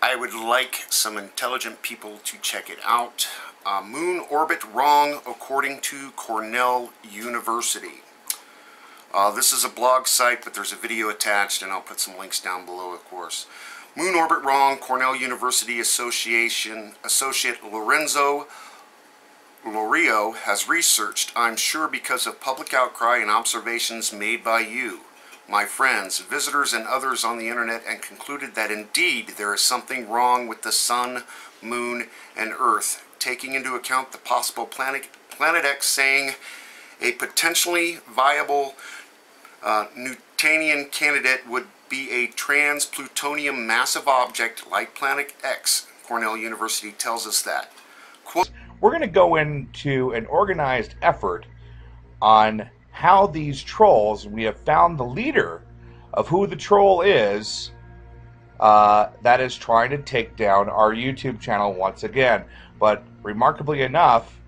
I would like some intelligent people to check it out. Moon orbit wrong according to Cornell University. This is a blog site, but there's a video attached, and I'll put some links down below, of course. Moon orbit wrong, Cornell University Associate Lorenzo Lorio has researched, I'm sure because of public outcry and observations made by you, my friends, visitors, and others on the internet, and concluded that indeed there is something wrong with the Sun, Moon, and Earth, taking into account the possible Planet X saying a potentially viable Newtonian candidate would be a trans-plutonium massive object like Planet X. Cornell University tells us that. Quote, we're going to go into an organized effort on how these trolls, we have found the leader of who the troll is, that is trying to take down our YouTube channel once again. But remarkably enough,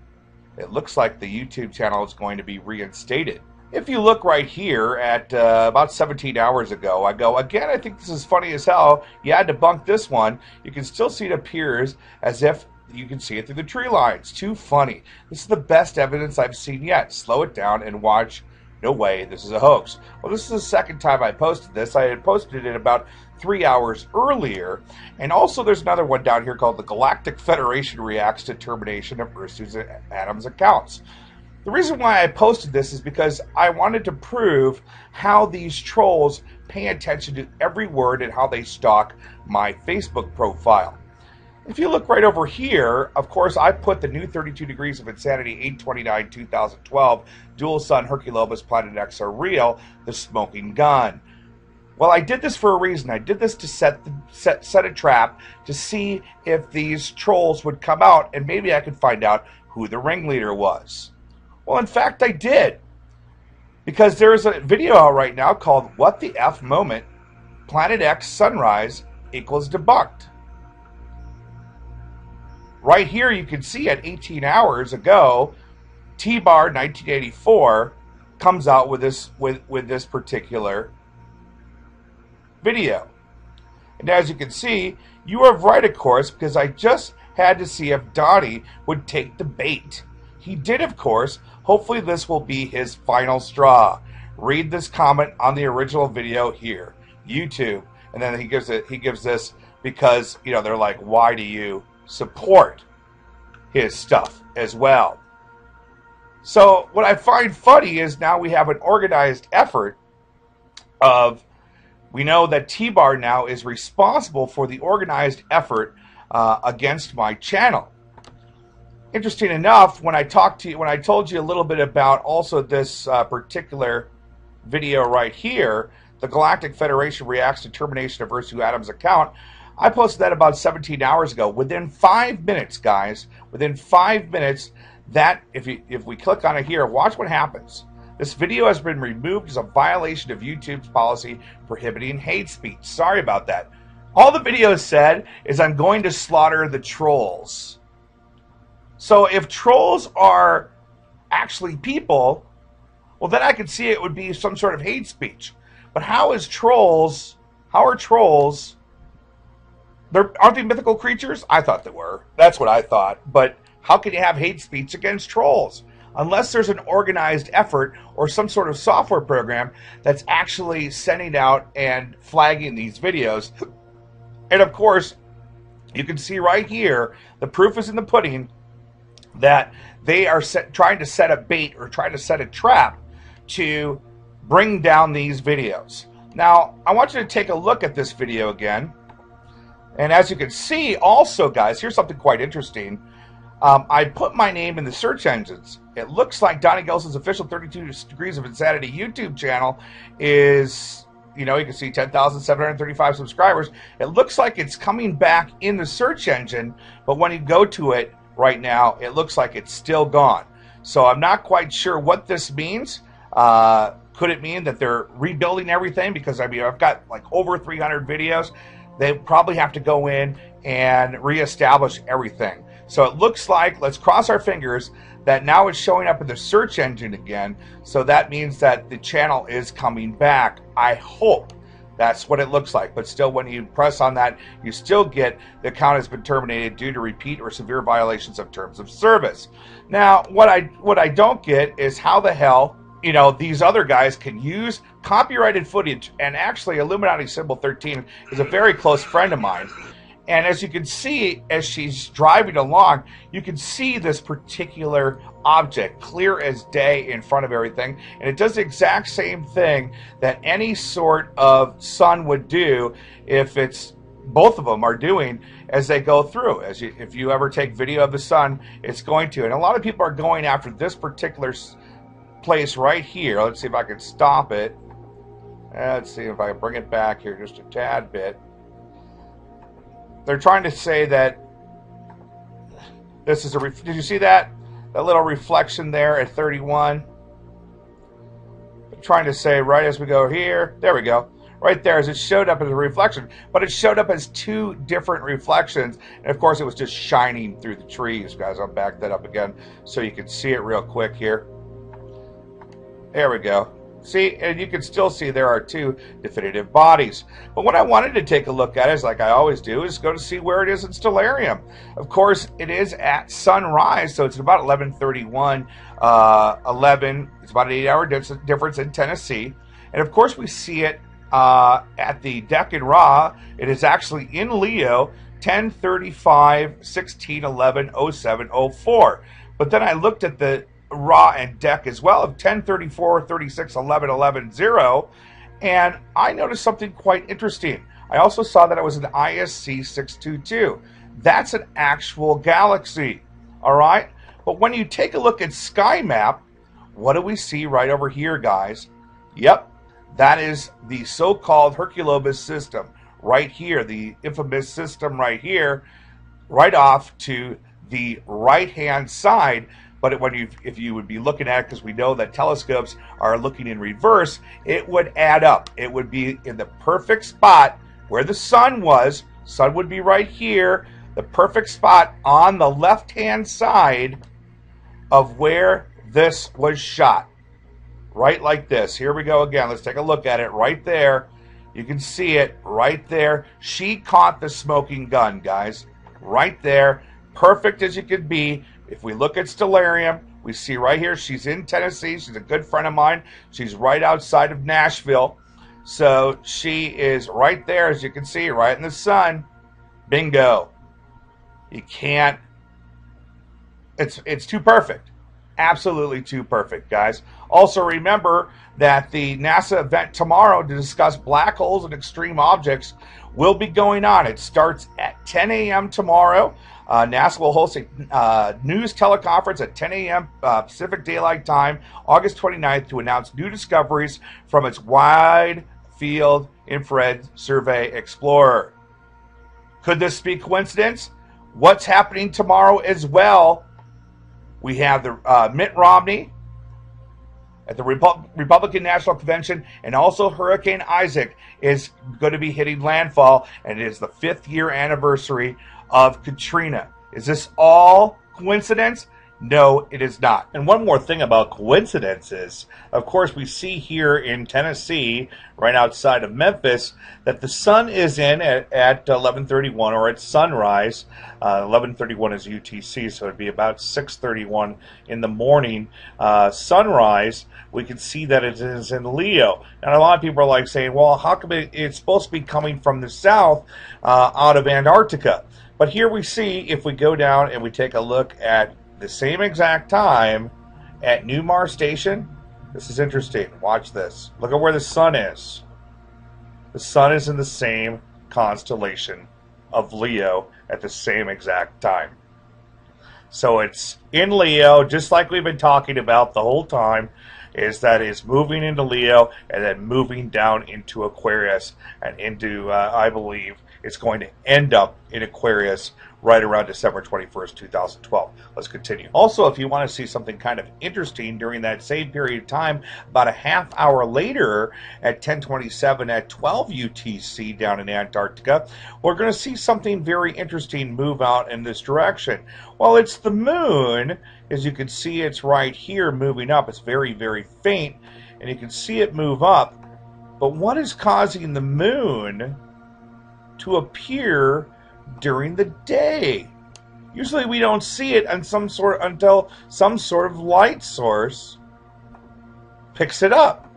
it looks like the YouTube channel is going to be reinstated. If you look right here at about 17 hours ago, I go, again, I think this is funny as hell. You had to debunk this one. You can still see it appears as if you can see it through the tree lines. Too funny. This is the best evidence I've seen yet. Slow it down and watch. No way, this is a hoax. Well, this is the second time I posted this. I had posted it about 3 hours earlier. And also there's another one down here called the Galactic Federation Reacts to Termination of Susan Adams' Accounts. The reason why I posted this is because I wanted to prove how these trolls pay attention to every word and how they stalk my Facebook profile. If you look right over here, of course, I put the new 32 Degrees of Insanity 8/29/2012 Dual Sun Herculobus Planet X are real, the smoking gun. Well, I did this for a reason. I did this to set a trap to see if these trolls would come out and maybe I could find out who the ringleader was. Well, in fact, I did. Because there's a video out right now called What the F Moment, Planet X Sunrise equals Debunked. Right here you can see at 18 hours ago, T-Bar 1984 comes out with this particular video. And as you can see, you are right, of course, because I just had to see if Donnie would take the bait. He did, of course. Hopefully this will be his final straw. Read this comment on the original video here, YouTube, and then he gives this because, you know, they're like, why do you support his stuff as well? So what I find funny is now we have an organized effort of, we know that T-Bar now is responsible for the organized effort against my channel. Interesting enough, when I told you a little bit about also this particular video right here, the Galactic Federation Reacts to Termination of Sue Adams' Account, I posted that about 17 hours ago. Within 5 minutes, guys, within 5 minutes, that if we click on it here, watch what happens. This video has been removed as a violation of YouTube's policy prohibiting hate speech. Sorry about that. All the video said is I'm going to slaughter the trolls. So if trolls are actually people, well, then I could see it would be some sort of hate speech. But how are trolls, aren't they mythical creatures? I thought they were. That's what I thought. But how can you have hate speech against trolls? Unless there's an organized effort or some sort of software program that's actually sending out and flagging these videos. And of course, you can see right here, the proof is in the pudding, that they are trying to set a bait or trying to set a trap to bring down these videos. Now, I want you to take a look at this video again. And as you can see, also, guys, here's something quite interesting. I put my name in the search engines. It looks like Donnie Gelson's official 32 Degrees of Insanity YouTube channel is, you know, you can see 10,735 subscribers. It looks like it's coming back in the search engine, but when you go to it right now, it looks like it's still gone. So I'm not quite sure what this means. Could it mean that they're rebuilding everything? Because, I mean, I've got like over 300 videos. They probably have to go in and reestablish everything. So it looks like, let's cross our fingers, that now it's showing up in the search engine again. So that means that the channel is coming back. I hope That's what it looks like. But still, when you press on that, you still get the account has been terminated due to repeat or severe violations of terms of service. Now, what I don't get is how the hell, you know, these other guys can use copyrighted footage. And actually, Illuminati Symbol 13 is a very close friend of mine. And as you can see, as she's driving along, you can see this particular object clear as day in front of everything. And it does the exact same thing that any sort of sun would do if it's both of them are doing as they go through. If you ever take video of the sun, it's going to. And a lot of people are going after this particular place right here. Let's see if I can stop it. Let's see if I can bring it back here just a tad bit. They're trying to say that this is a... Did you see that? That little reflection there at 31? They're trying to say right as we go here. There we go. Right there as it showed up as a reflection. But it showed up as two different reflections. And of course it was just shining through the trees, guys. I'll back that up again so you can see it real quick here. There we go. See, and you can still see there are two definitive bodies. But what I wanted to take a look at is, like I always do, is go to see where it is in Stellarium. Of course, it is at sunrise, so it's about 11:31, 11. It's about an 8-hour difference in Tennessee. And of course, we see it at the deck in Ra. It is actually in Leo, 10:35, 16:11, 07, 04. But then I looked at the Ra and deck as well of 10:34, 36, 11, 11, 0, and I noticed something quite interesting. I also saw that it was an ISC 622. That's an actual galaxy, all right? But when you take a look at Sky Map, what do we see right over here, guys? Yep, that is the so-called Herculobus system right here, the infamous system right here, right off to the right-hand side. But if you would be looking at it, because we know that telescopes are looking in reverse, it would add up. It would be in the perfect spot where the sun was. Sun would be right here, the perfect spot on the left-hand side of where this was shot. Right like this. Here we go again. Let's take a look at it right there. You can see it right there. She caught the smoking gun, guys. Right there. Perfect as you could be. If we look at Stellarium, we see right here, she's in Tennessee. She's a good friend of mine. She's right outside of Nashville. So she is right there, as you can see, right in the sun. Bingo. You can't. It's too perfect. Absolutely too perfect, guys. Also remember that the NASA event tomorrow to discuss black holes and extreme objects will be going on. It starts at 10 a.m. tomorrow. NASA will host a news teleconference at 10 a.m. Pacific Daylight Time, August 29th, to announce new discoveries from its Wide Field Infrared Survey Explorer. Could this be coincidence? What's happening tomorrow as well? We have the Mitt Romney at the Republican National Convention, and also Hurricane Isaac is going to be hitting landfall, and it is the 5th year anniversary of Katrina. Is this all coincidence? No, it is not. And one more thing about coincidences. Of course, we see here in Tennessee, right outside of Memphis, that the sun is in at 11:31, or at sunrise. 11:31 is UTC, so it'd be about 6:31 in the morning. Sunrise, we can see that it is in Leo. And a lot of people are like saying, well, how come it's supposed to be coming from the south out of Antarctica? But here we see, if we go down and we take a look at the same exact time at Newmar Station, this is interesting. Watch this. Look at where the sun is. The sun is in the same constellation of Leo at the same exact time. So it's in Leo, just like we've been talking about the whole time, is that it's moving into Leo and then moving down into Aquarius and into, I believe, it's going to end up in Aquarius right around December 21st, 2012. Let's continue. Also, if you want to see something kind of interesting during that same period of time, about a half hour later at 10:27 at 12 UTC down in Antarctica, we're going to see something very interesting move out in this direction. Well, it's the moon. As you can see, it's right here moving up. It's very, very faint, and you can see it move up. But what is causing the moon to appear during the day? Usually we don't see it until some sort of light source picks it up.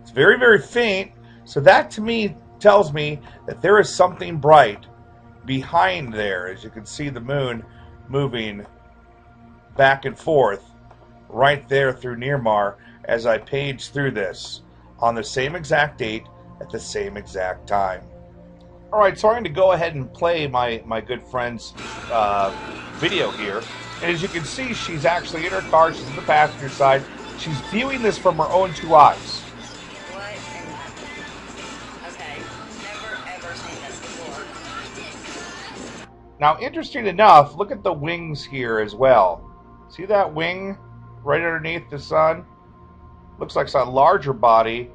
It's very, very faint, so that to me tells me that there is something bright behind there. As you can see the moon moving back and forth right there through Nearmar as I page through this on the same exact date at the same exact time. Alright, so I'm going to go ahead and play my good friend's video here. And as you can see, she's actually in her car, she's in the passenger side. She's viewing this from her own two eyes. What? Okay, never ever seen this before. Now, interesting enough, look at the wings here as well. See that wing right underneath the sun? Looks like it's a larger body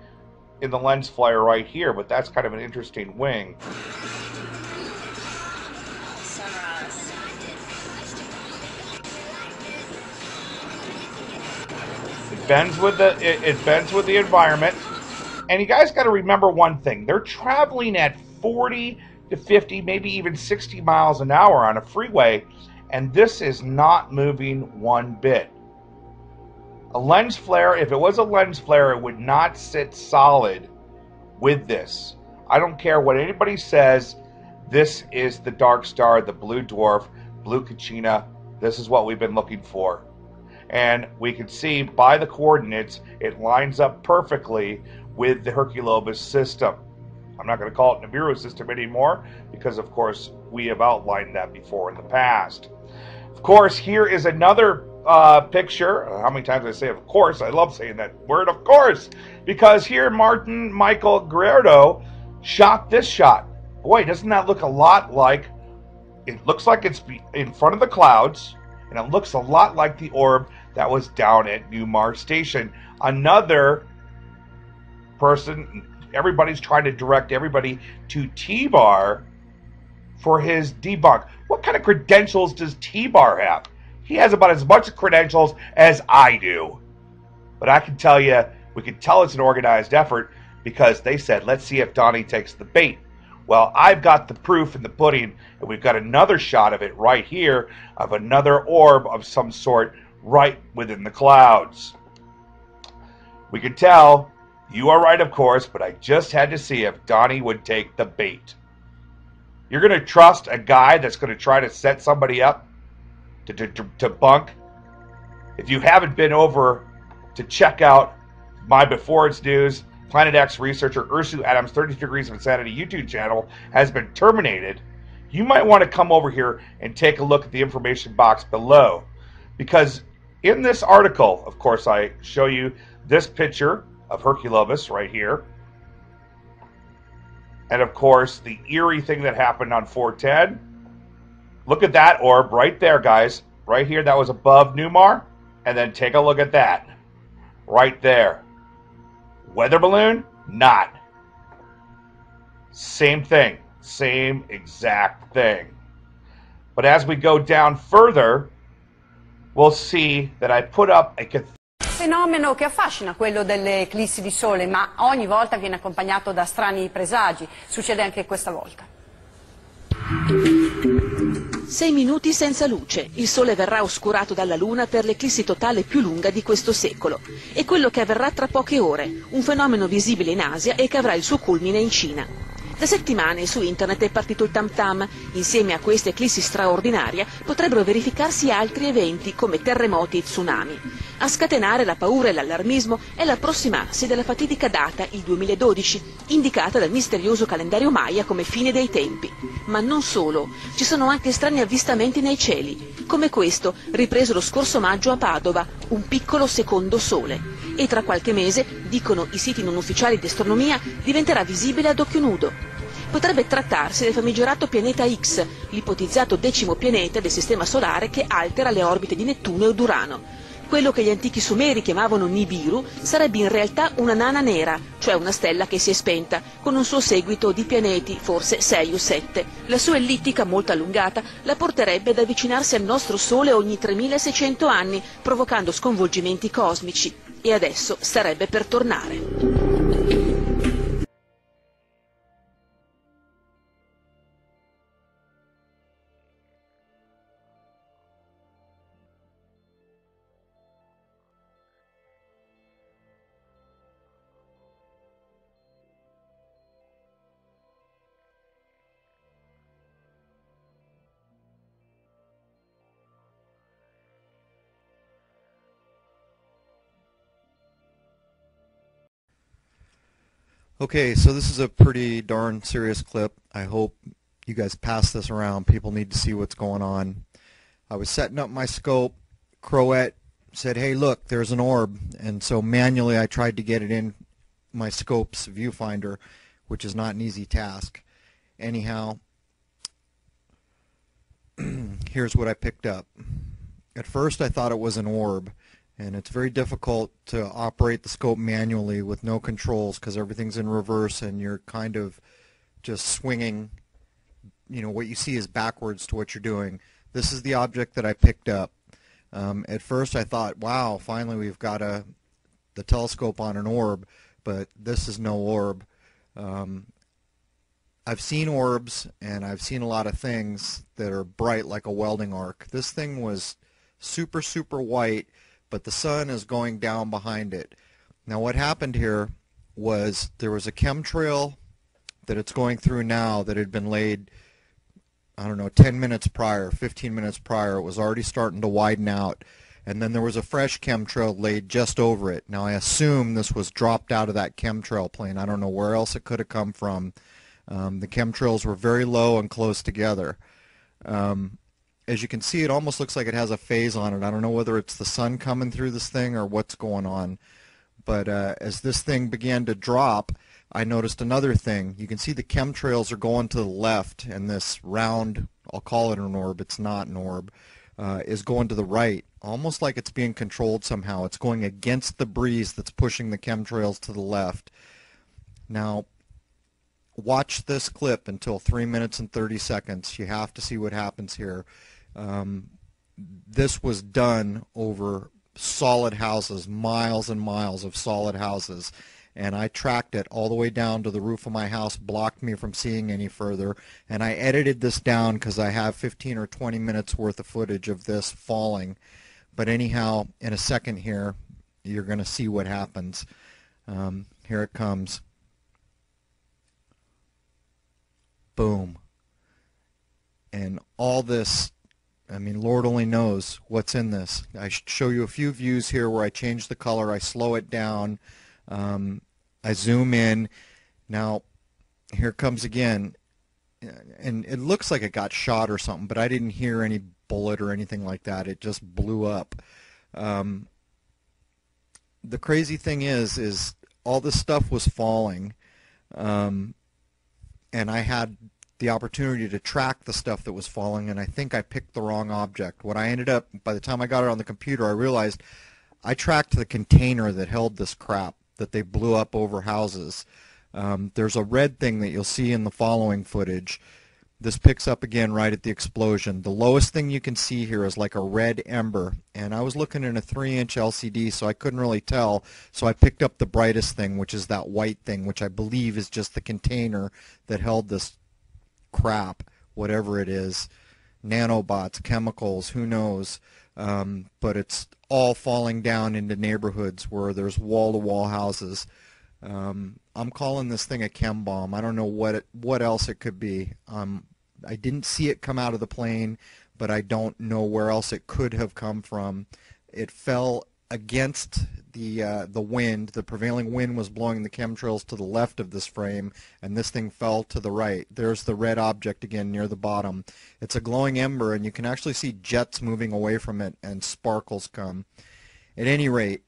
in the lens flare right here, but that's kind of an interesting wing. Sunrise. It bends with the environment. And you guys got to remember one thing. They're traveling at 40 to 50, maybe even 60 miles an hour on a freeway, and this is not moving one bit. A lens flare, if it was a lens flare, it would not sit solid with this. I don't care what anybody says, this is the dark star, the blue dwarf, blue Caccina. This is what we've been looking for. And we can see by the coordinates, it lines up perfectly with the Herculobus system. I'm not going to call it Nibiru system anymore because, of course, we have outlined that before in the past. Of course, here is another picture. How many times I say of course? I love saying that word, of course, because here Martin Michael Guerrero shot this shot. Boy, doesn't that look a lot like, it looks like it's in front of the clouds, and it looks a lot like the orb that was down at New Mars Station. Another person, everybody's trying to direct everybody to T-Bar for his debunk. What kind of credentials does T-Bar have? He has about as much credentials as I do. But I can tell you, we can tell it's an organized effort because they said, let's see if Donnie takes the bait. Well, I've got the proof in the pudding, and we've got another shot of it right here, of another orb of some sort right within the clouds. We can tell, you are right, of course, but I just had to see if Donnie would take the bait. You're going to trust a guy that's going to try to set somebody up to bunk? If you haven't been over to check out my Before It's News, Planet X researcher Ursu Adams' 30 Degrees of Insanity YouTube channel has been terminated, you might want to come over here and take a look at the information box below. Because in this article, of course, I show you this picture of Herculobus right here. And of course, the eerie thing that happened on 410. Look at that orb right there, guys. Right here, that was above Newmar. And then take a look at that. Right there. Weather balloon? Not. Same thing. Same exact thing. But as we go down further, we'll see that I put up a fenomeno che affascina, quello delle eclissi di sole, ma ogni volta viene accompagnato da strani presagi. Succede anche questa volta. 6 minuti senza luce. Il sole verrà oscurato dalla luna per l'eclissi totale più lunga di questo secolo. E quello che avverrà tra poche ore, un fenomeno visibile in Asia e che avrà il suo culmine in Cina. Da settimane su internet è partito il tam tam. Insieme a questa eclissi straordinaria potrebbero verificarsi altri eventi come terremoti e tsunami. A scatenare la paura e l'allarmismo è l'approssimarsi della fatidica data, il 2012, indicata dal misterioso calendario Maya come fine dei tempi. Ma non solo, ci sono anche strani avvistamenti nei cieli, come questo, ripreso lo scorso maggio a Padova, un piccolo secondo sole. E tra qualche mese, dicono i siti non ufficiali di astronomia, diventerà visibile ad occhio nudo. Potrebbe trattarsi del famigerato pianeta X, l'ipotizzato 10° pianeta del Sistema Solare che altera le orbite di Nettuno ed Urano. Quello che gli antichi sumeri chiamavano Nibiru sarebbe in realtà una nana nera, cioè una stella che si è spenta, con un suo seguito di pianeti, forse 6 o 7. La sua ellittica molto allungata la porterebbe ad avvicinarsi al nostro Sole ogni 3600 anni, provocando sconvolgimenti cosmici. E adesso starebbe per tornare. Okay, so this is a pretty darn serious clip. I hope you guys pass this around. People need to see what's going on. I was setting up my scope. Croat said, hey, look, there's an orb. And so manually I tried to get it in my scope's viewfinder, which is not an easy task. Anyhow, here's what I picked up. At first I thought it was an orb, and it's very difficult to operate the scope manually with no controls because everything's in reverse and you're kind of just swinging, you know, what you see is backwards to what you're doing. This is the object that I picked up. At first I thought, wow, finally we've got the telescope on an orb, but this is no orb. I've seen orbs and I've seen a lot of things that are bright like a welding arc. This thing was super, super white, but the sun is going down behind it. Now what happened here was there was a chemtrail that it's going through now that had been laid, I don't know, 10 minutes prior, 15 minutes prior. It was already starting to widen out. And then there was a fresh chemtrail laid just over it. Now I assume this was dropped out of that chemtrail plane. I don't know where else it could have come from. The chemtrails were very low and close together. As you can see, it almost looks like it has a phase on it. I don't know whether it's the sun coming through this thing or what's going on. But as this thing began to drop, I noticed another thing. You can see the chemtrails are going to the left, and this round, I'll call it an orb, it's not an orb, is going to the right, almost like it's being controlled somehow. It's going against the breeze that's pushing the chemtrails to the left. Now, watch this clip until 3 minutes and 30 seconds. You have to see what happens here. This was done over solid houses, miles and miles of solid houses, and I tracked it all the way down to the roof of my house, blocked me from seeing any further, and I edited this down because I have 15 or 20 minutes worth of footage of this falling. But anyhow, in a second here, you're going to see what happens. Here it comes. Boom. And all this, I mean, Lord only knows what's in this. I show you a few views here where I change the color, I slow it down, I zoom in. Now, here it comes again, and it looks like it got shot or something, but I didn't hear any bullet or anything like that. It just blew up. The crazy thing is all this stuff was falling, and I had the opportunity to track the stuff that was falling, and I think I picked the wrong object. What I ended up, by the time I got it on the computer, I realized I tracked the container that held this crap that they blew up over houses. There's a red thing that you'll see in the following footage. This picks up again right at the explosion. The lowest thing you can see here is like a red ember, and I was looking at a 3-inch LCD, so I couldn't really tell, so I picked up the brightest thing, which is that white thing, which I believe is just the container that held this crap, whatever it is, nanobots, chemicals, who knows, but it's all falling down into neighborhoods where there's wall-to-wall houses. I'm calling this thing a chem bomb. I don't know what else it could be. I didn't see it come out of the plane, but I don't know where else it could have come from. It fell against the wind. The prevailing wind was blowing the chemtrails to the left of this frame, and this thing fell to the right. There's the red object again near the bottom. It's a glowing ember, and you can actually see jets moving away from it and sparkles come. At any rate,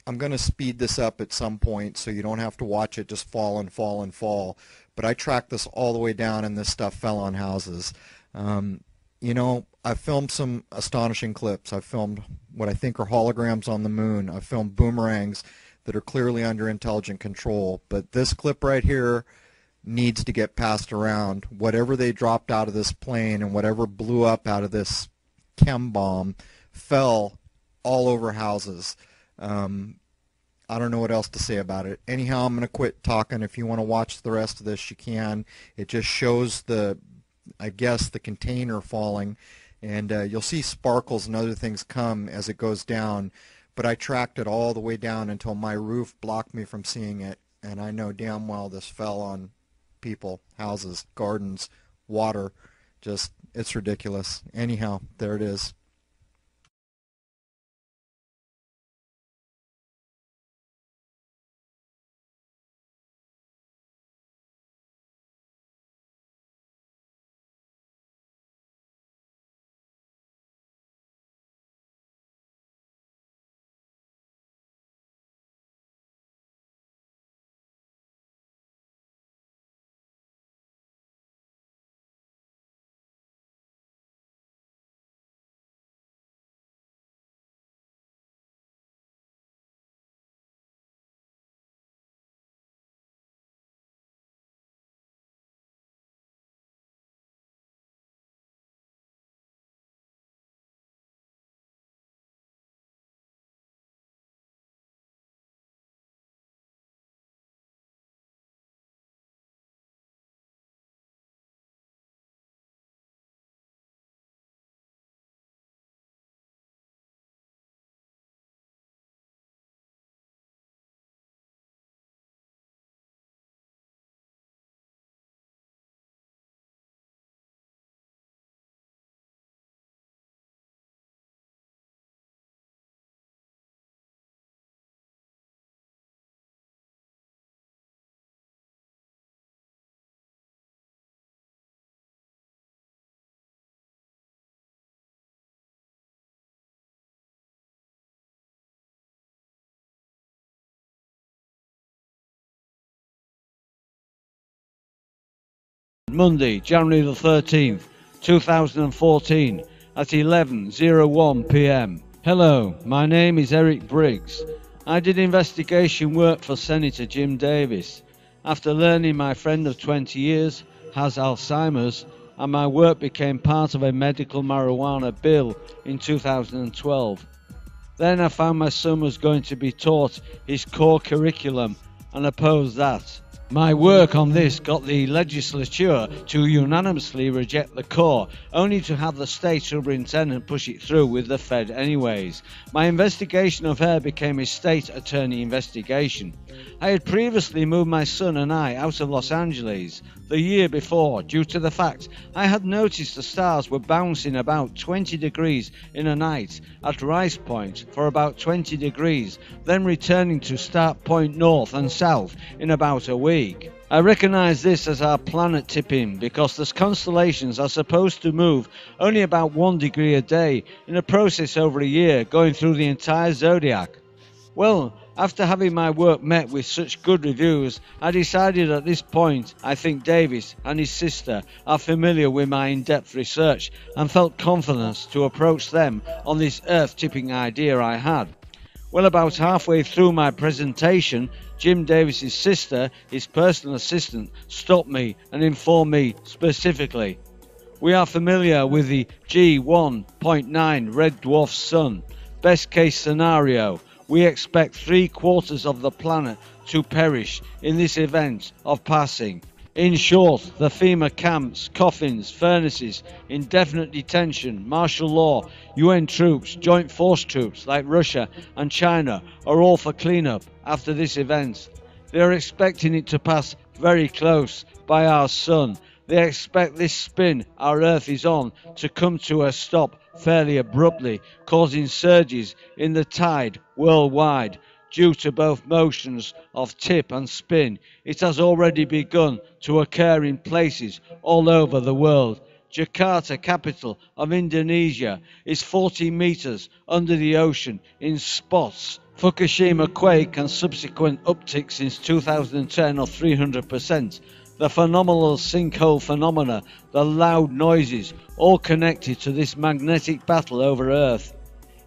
I'm going to speed this up at some point so you don't have to watch it just fall and fall and fall. But I tracked this all the way down, and this stuff fell on houses. You know, I've filmed some astonishing clips. I've filmed what I think are holograms on the moon. I've filmed boomerangs that are clearly under intelligent control. But this clip right here needs to get passed around. Whatever they dropped out of this plane and whatever blew up out of this chem bomb fell all over houses. I don't know what else to say about it. Anyhow, I'm going to quit talking. If you want to watch the rest of this, you can. It just shows I guess, the container falling, and you'll see sparkles and other things come as it goes down, but I tracked it all the way down until my roof blocked me from seeing it, and I know damn well this fell on people, houses, gardens, water. Just, it's ridiculous. Anyhow, there it is. Monday, January the 13th, 2014 at 11:01 p.m. Hello, my name is Eric Briggs. I did investigation work for Senator Jim Davis. After learning my friend of 20 years has Alzheimer's, and my work became part of a medical marijuana bill in 2012. Then I found my son was going to be taught his core curriculum and opposed that. My work on this got the legislature to unanimously reject the core, only to have the state superintendent push it through with the Fed anyways. My investigation of her became a state attorney investigation. I had previously moved my son and I out of Los Angeles the year before due to the fact I had noticed the stars were bouncing about 20 degrees in a night at Rice Point for about 20 degrees, then returning to start point north and south in about a week. I recognize this as our planet tipping because the constellations are supposed to move only about 1 degree a day in a process over a year going through the entire zodiac. Well, after having my work met with such good reviews, I decided at this point I think Davis and his sister are familiar with my in-depth research and felt confidence to approach them on this earth-tipping idea I had. Well, about halfway through my presentation, Jim Davis's sister, his personal assistant, stopped me and informed me specifically. We are familiar with the G1.9 red dwarf sun. Best case scenario, we expect 3/4 of the planet to perish in this event of passing. In short, the FEMA camps, coffins, furnaces, indefinite detention, martial law, UN troops, joint force troops like Russia and China are all for cleanup after this event. They are expecting it to pass very close by our sun. They expect this spin our Earth is on to come to a stop fairly abruptly, causing surges in the tide worldwide due to both motions of tip and spin. It has already begun to occur in places all over the world. Jakarta, capital of Indonesia, is 40 meters under the ocean in spots. Fukushima quake and subsequent uptick since 2010 of 300%. The phenomenal sinkhole phenomena, the loud noises, all connected to this magnetic battle over Earth.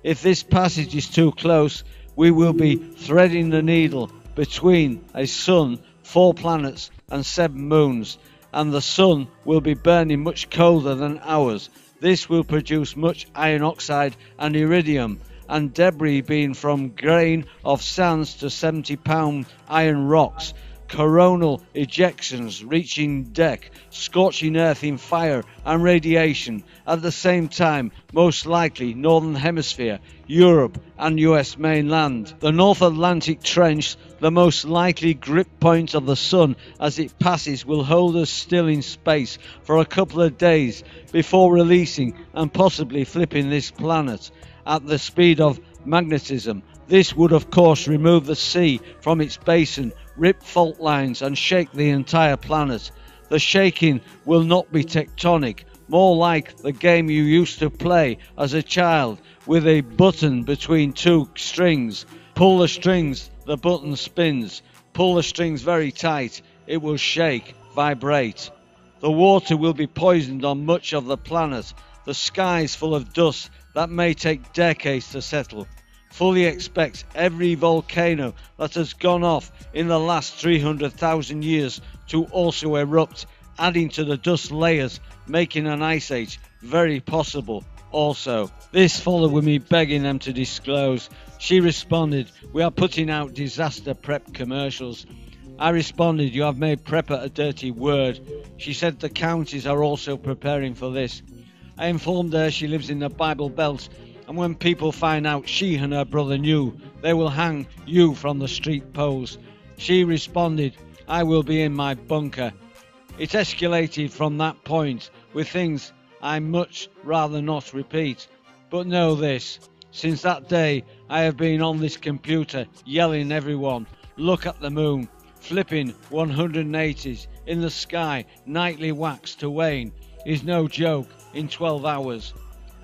If this passage is too close, we will be threading the needle between a sun, 4 planets and 7 moons, and the sun will be burning much colder than ours. This will produce much iron oxide and iridium, and debris being from grain of sands to 70-pound iron rocks. Coronal ejections reaching deck, scorching earth in fire and radiation. At the same time, most likely Northern Hemisphere, Europe and US mainland. The North Atlantic Trench, the most likely grip point of the sun as it passes, will hold us still in space for a couple of days before releasing and possibly flipping this planet at the speed of magnetism. This would of course remove the sea from its basin, rip fault lines and shake the entire planet. The shaking will not be tectonic, more like the game you used to play as a child with a button between 2 strings. Pull the strings, the button spins. Pull the strings very tight, it will shake, vibrate. The water will be poisoned on much of the planet. The sky is full of dust that may take decades to settle. Fully expect every volcano that has gone off in the last 300,000 years to also erupt, adding to the dust layers, making an ice age very possible also. This followed with me begging them to disclose. She responded, "We are putting out disaster prep commercials." I responded, "You have made prepper a dirty word." She said the counties are also preparing for this. I informed her she lives in the Bible Belt, and when people find out she and her brother knew, they will hang you from the street poles. She responded, "I will be in my bunker." It escalated from that point with things I much rather not repeat. But know this, since that day I have been on this computer yelling everyone, look at the moon, flipping 180s in the sky, nightly wax to wane, is no joke in 12 hours.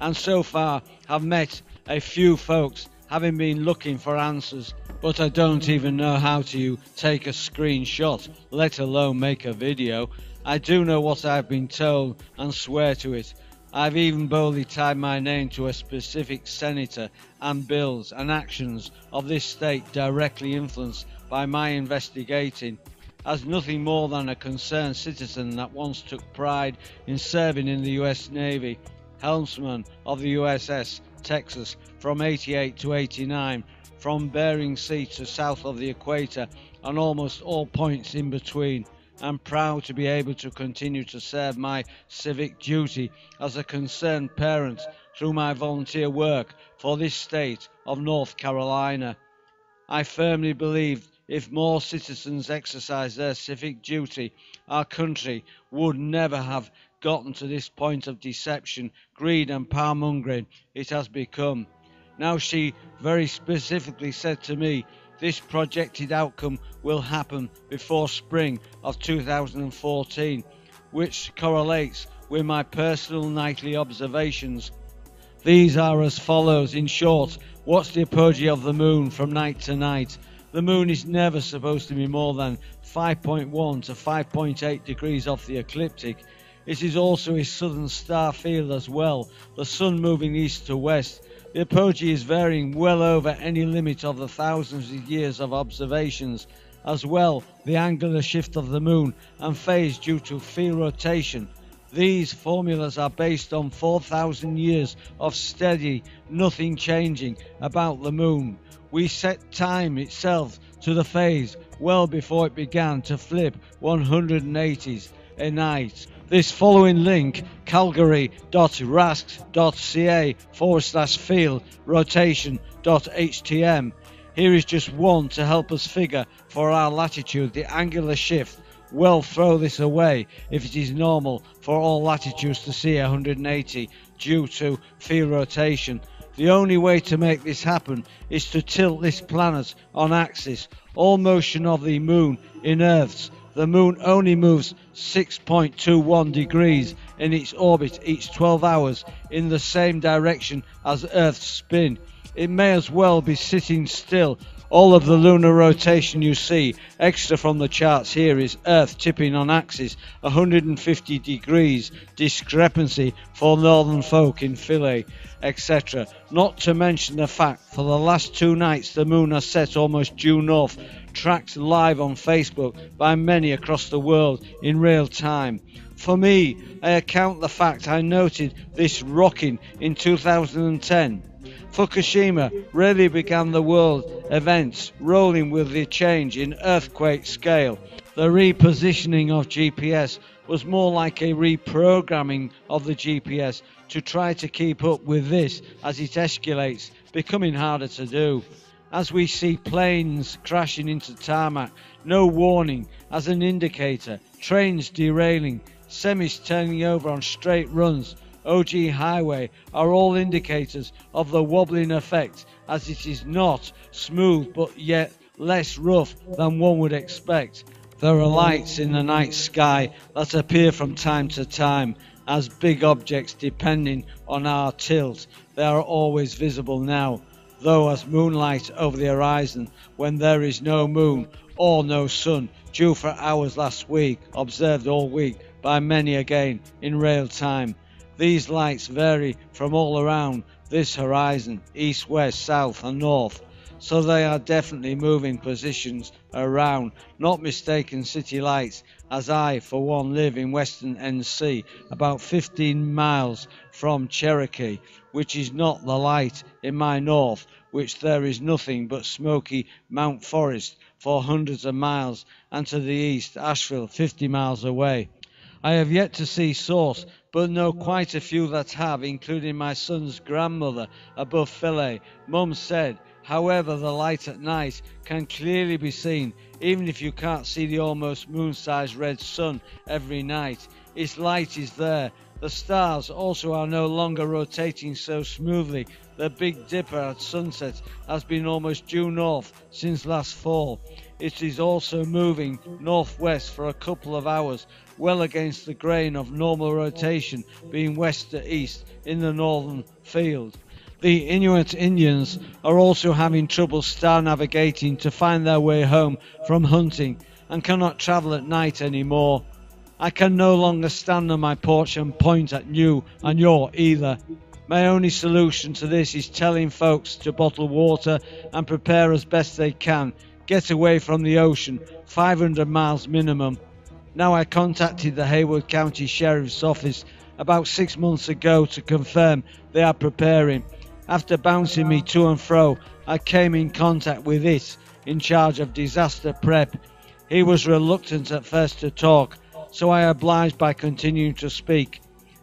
And so far have met a few folks having been looking for answers, but I don't even know how to take a screenshot, let alone make a video. I do know what I've been told and swear to it. I've even boldly tied my name to a specific senator and bills and actions of this state directly influenced by my investigating, as nothing more than a concerned citizen that once took pride in serving in the US Navy, helmsman of the USS Texas from 88 to 89, from Bering Sea to south of the equator and almost all points in between. I'm proud to be able to continue to serve my civic duty as a concerned parent through my volunteer work for this state of North Carolina. I firmly believe if more citizens exercise their civic duty, our country would never have gotten to this point of deception, greed and power-mongering it has become. Now she very specifically said to me, this projected outcome will happen before spring of 2014, which correlates with my personal nightly observations. These are as follows. In short, what's the apogee of the moon from night to night? The moon is never supposed to be more than 5.1 to 5.8 degrees off the ecliptic. It is also a southern star field as well, the sun moving east to west. The apogee is varying well over any limit of the thousands of years of observations. As well, the angular shift of the moon and phase due to field rotation. These formulas are based on 4,000 years of steady, nothing changing about the moon. We set time itself to the phase well before it began to flip 180s a night. This following link, calgary.rasc.ca/field rotation.htm. Here is just one to help us figure for our latitude the angular shift. Well, throw this away if it is normal for all latitudes to see 180 due to field rotation. The only way to make this happen is to tilt this planet on axis. All motion of the moon in Earth's. The moon only moves 6.21 degrees in its orbit each 12 hours in the same direction as Earth's spin. It may as well be sitting still. All of the lunar rotation you see, extra from the charts here, is Earth tipping on axis 150 degrees discrepancy for northern folk in Philae, etc. Not to mention the fact for the last 2 nights the moon has set almost due north, tracked live on Facebook by many across the world in real time. For me, I account the fact I noted this rocking in 2010. Fukushima really began the world events rolling with the change in earthquake scale. The repositioning of GPS was more like a reprogramming of the GPS to try to keep up with this as it escalates, becoming harder to do. As we see planes crashing into tarmac, no warning as an indicator, trains derailing, semis turning over on straight runs, OG highway are all indicators of the wobbling effect, as it is not smooth but yet less rough than one would expect. There are lights in the night sky that appear from time to time as big objects depending on our tilt. They are always visible now, though as moonlight over the horizon when there is no moon or no sun, due for hours last week, observed all week by many again in real time. These lights vary from all around this horizon, east, west, south and north, so they are definitely moving positions around, not mistaken city lights, as I for one live in western NC, about 15 miles from Cherokee, which is not the light in my north, which there is nothing but smoky Mount Forest for hundreds of miles, and to the east Asheville 50 miles away. I have yet to see source, but know quite a few that have, including my son's grandmother above Philae. Mum said, however, the light at night can clearly be seen, even if you can't see the almost moon-sized red sun every night. Its light is there. The stars also are no longer rotating so smoothly. The Big Dipper at sunset has been almost due north since last fall. It is also moving northwest for a couple of hours, well against the grain of normal rotation being west to east in the northern field. The Inuit Indians are also having trouble star navigating to find their way home from hunting and cannot travel at night anymore. I can no longer stand on my porch and point at you and your either. My only solution to this is telling folks to bottle water and prepare as best they can. Get away from the ocean, 500 miles minimum. Now I contacted the Hayward County Sheriff's Office about 6 months ago to confirm they are preparing. After bouncing me to and fro, I came in contact with it, in charge of disaster prep. He was reluctant at first to talk, so I obliged by continuing to speak.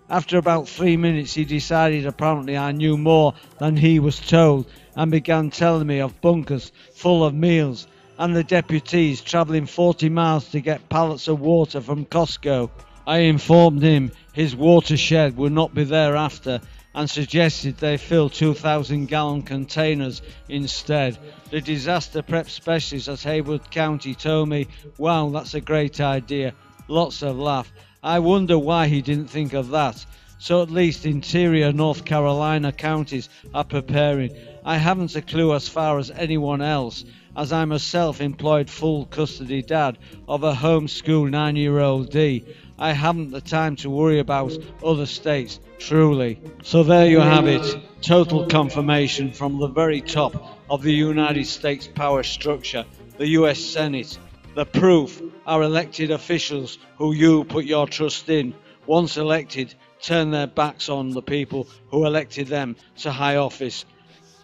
After about 3 minutes he decided apparently I knew more than he was told and began telling me of bunkers full of meals and the deputies travelling 40 miles to get pallets of water from Costco. I informed him his watershed would not be thereafter and suggested they fill 2,000-gallon containers instead. The disaster prep specialist at Hayward County told me, "Wow, that's a great idea." Lots of laugh. I wonder why he didn't think of that. So at least interior North Carolina counties are preparing. I haven't a clue as far as anyone else, as I'm a self-employed full custody dad of a homeschool 9-year-old D. I haven't the time to worry about other states, truly. So there you have it. Total confirmation from the very top of the United States power structure, the US Senate. The proof are elected officials who you put your trust in. Once elected, turn their backs on the people who elected them to high office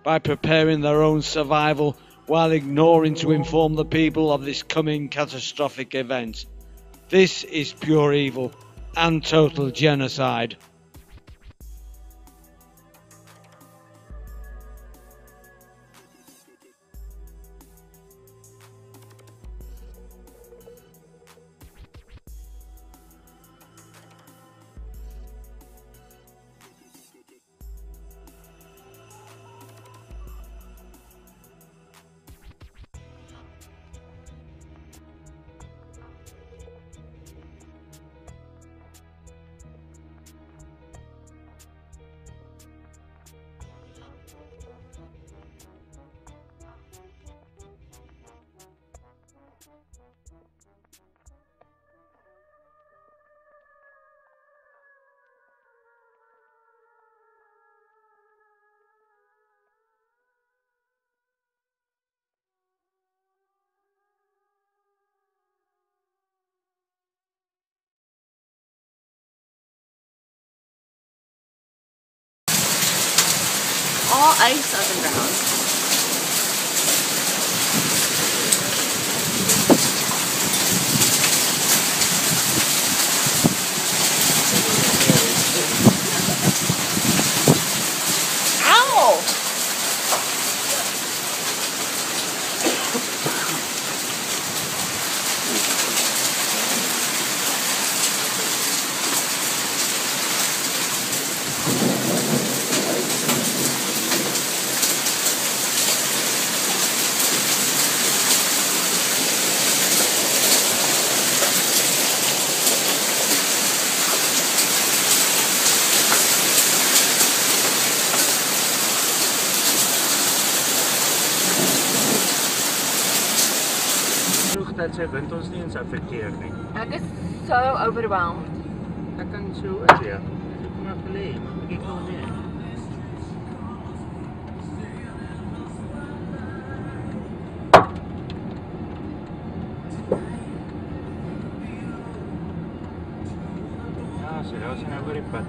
by preparing their own survival while ignoring to inform the people of this coming catastrophic event. This is pure evil and total genocide. All ice underground. Ow! Dat sy wind ons nie eens affekteer nie. Ek is so overwhelmed. Ek kan so is ja. Ek maar gelê, maar ek kan nie. Ja, so daar is nou oor die pad.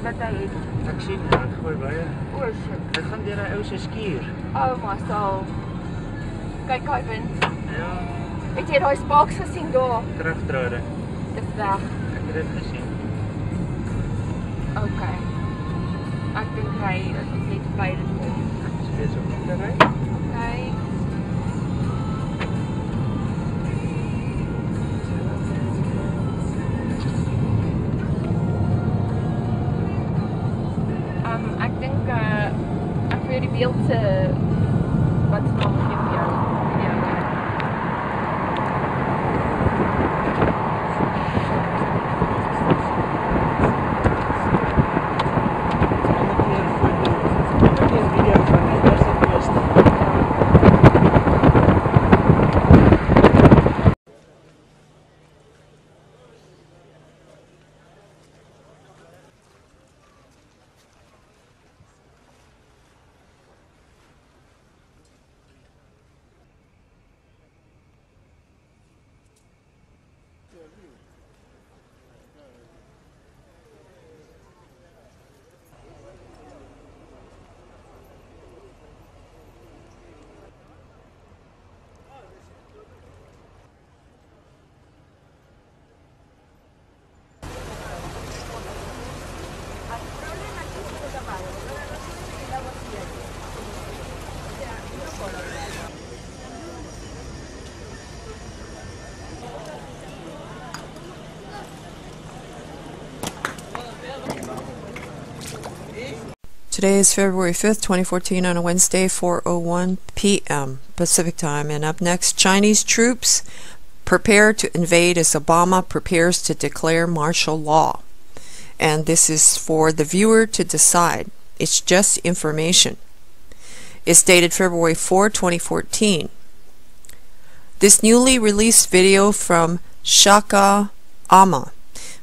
Wat hy het. Ek sien, ek gooi baie. O, shit. Ek gaan deur 'n ou se skuur. Oh my soul. Kyk hy wind. Ja, Het jy daai sparks gesien daar? kragdrade. Dis weg. Ek het dit gesien. Okay. Ek dink hy is net by dit kom. Ek is besig om te ry. Okay. Ek dink ek vir die beeld se wat se naam gee vir jou. Video van die eerste post. Today is February 5th, 2014 on a Wednesday, 4:01 p.m. Pacific Time. And up next, Chinese troops prepare to invade as Obama prepares to declare martial law. And this is for the viewer to decide. It's just information. It's dated February 4, 2014. This newly released video from Shaka Ama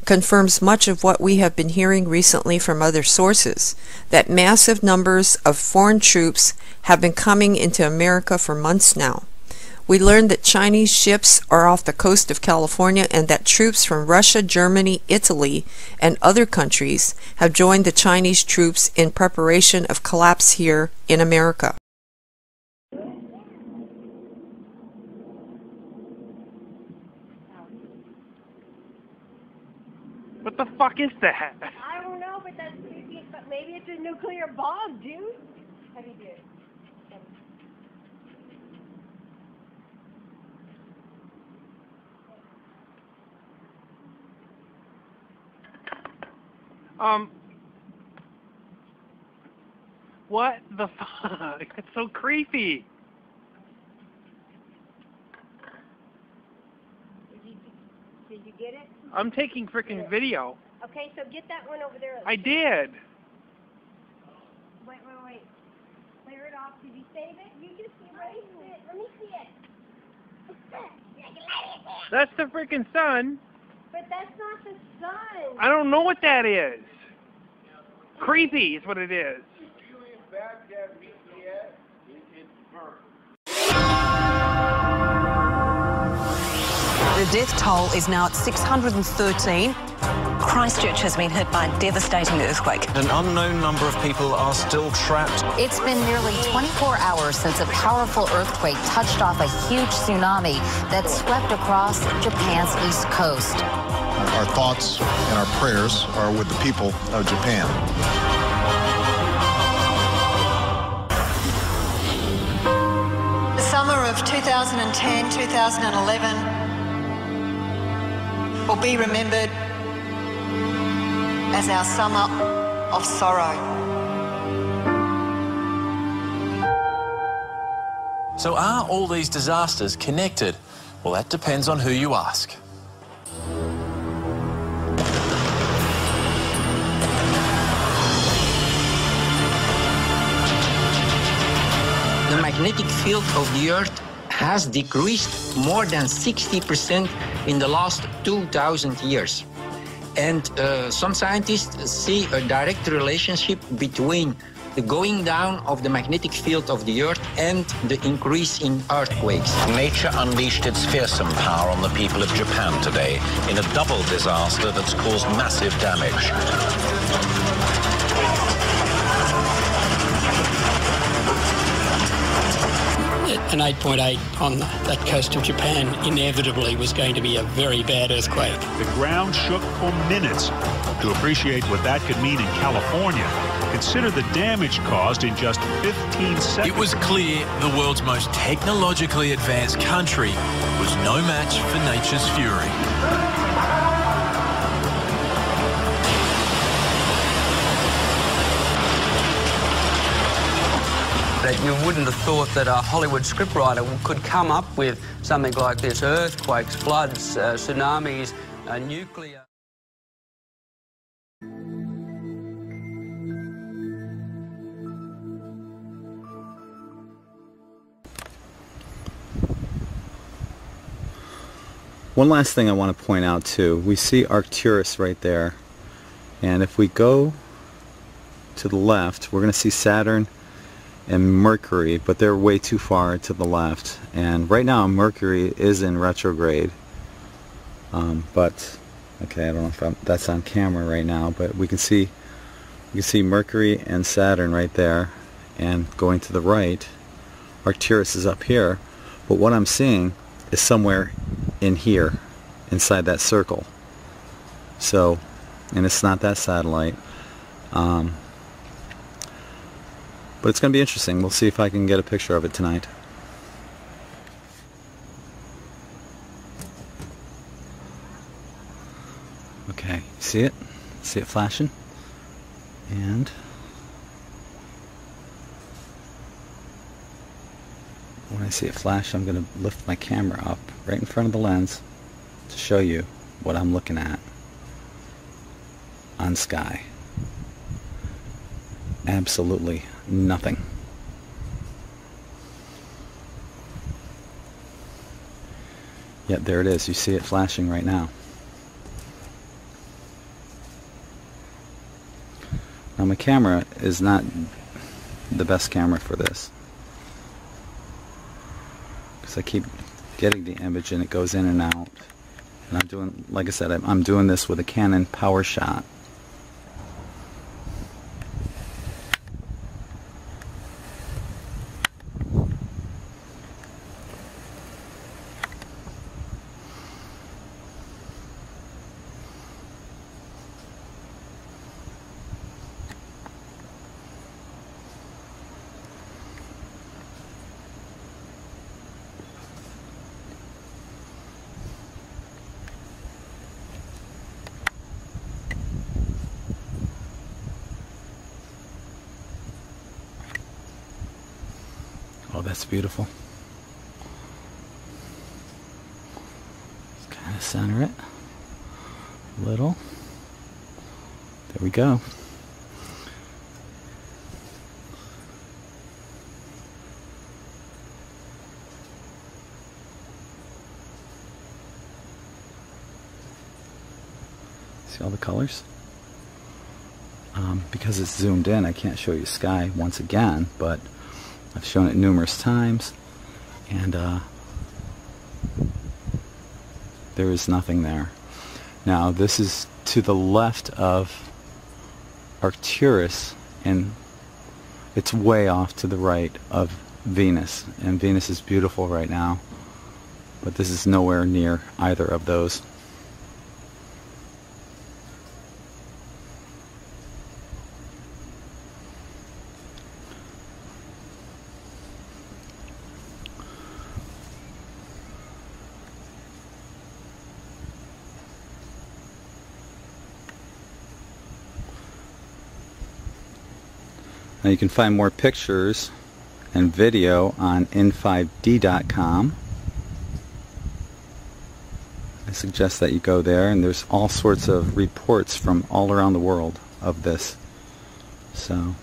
confirms much of what we have been hearing recently from other sources, that massive numbers of foreign troops have been coming into America for months now. We learned that Chinese ships are off the coast of California and that troops from Russia, Germany, Italy, and other countries have joined the Chinese troops in preparation of collapse here in America. What the fuck is that? I don't know, but that's creepy. But maybe it's a nuclear bomb, dude. How do you do it? What the fuck? That's so creepy. Did you get it? I'm taking freaking video. Okay, so get that one over there. I did. Wait. Clear it off. Did you save it? You just erased it. Let me see it. That's the freaking sun. But that's not the sun. I don't know what that is. Creepy is what it is. The death toll is now at 613. Christchurch has been hit by a devastating earthquake. An unknown number of people are still trapped. It's been nearly 24 hours since a powerful earthquake touched off a huge tsunami that swept across Japan's east coast. Our thoughts and our prayers are with the people of Japan. The summer of 2010-2011 will be remembered as our summer of sorrow. So are all these disasters connected? Well, that depends on who you ask. The magnetic field of the Earth has decreased more than 60% in the last 2,000 years. And some scientists see a direct relationship between the going down of the magnetic field of the Earth and the increase in earthquakes. Nature unleashed its fearsome power on the people of Japan today in a double disaster that's caused massive damage. An 8.8 on that coast of Japan inevitably was going to be a very bad earthquake. The ground shook for minutes. To appreciate what that could mean in California, consider the damage caused in just 15 seconds. It was clear the world's most technologically advanced country was no match for nature's fury. That you wouldn't have thought that a Hollywood scriptwriter could come up with something like this: earthquakes, floods, tsunamis, nuclear. One last thing I want to point out too, we see Arcturus right there, and if we go to the left, we're going to see Saturn and Mercury, but they're way too far to the left. And right now Mercury is in retrograde, but okay, I don't know if that's on camera right now, but we can see Mercury and Saturn right there, and going to the right Arcturus is up here, but what I'm seeing is somewhere in here inside that circle. So, and it's not that satellite. But it's going to be interesting. We'll see if I can get a picture of it tonight. Okay, see it? See it flashing? And When I see it flash, I'm going to lift my camera up right in front of the lens to show you what I'm looking at on sky. Absolutely nothing. Yet there it is. You see it flashing right now. Now my camera is not the best camera for this, because I keep getting the image and it goes in and out. And I'm doing, like I said, I'm doing this with a Canon PowerShot. Oh, that's beautiful. Just kind of center it a little. There we go. See all the colors? Because it's zoomed in, I can't show you sky once again, but I've shown it numerous times, and there is nothing there. Now this is to the left of Arcturus, and it's way off to the right of Venus, and Venus is beautiful right now, but this is nowhere near either of those. Now you can find more pictures and video on n5d.com. I suggest that you go there, and there's all sorts of reports from all around the world of this. So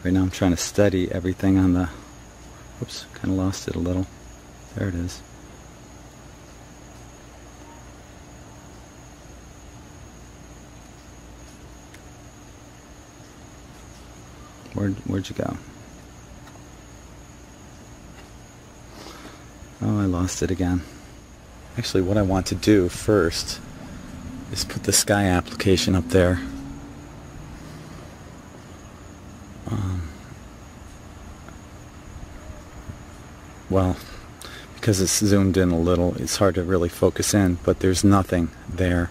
right now I'm trying to study everything on the, oops, kind of lost it a little. There it is. Where'd you go? Oh, I lost it again. Actually, what I want to do first is put the sky application up there. Well, because it's zoomed in a little, it's hard to really focus in, but there's nothing there.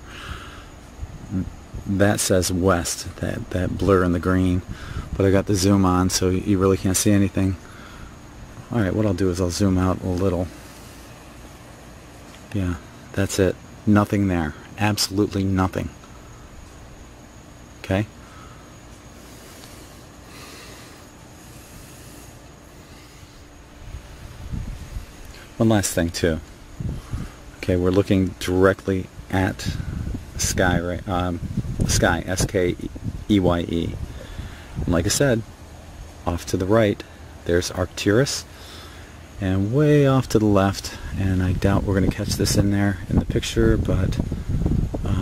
That says west, that blur in the green, but I got the zoom on, so you really can't see anything. Alright, what I'll do is I'll zoom out a little. Yeah, that's it. Nothing there. Absolutely nothing. Okay? One last thing too. Okay, we're looking directly at sky, right? Sky, S-K-E-Y-E. And like I said, off to the right, there's Arcturus, and way off to the left, and I doubt we're going to catch this in there in the picture, but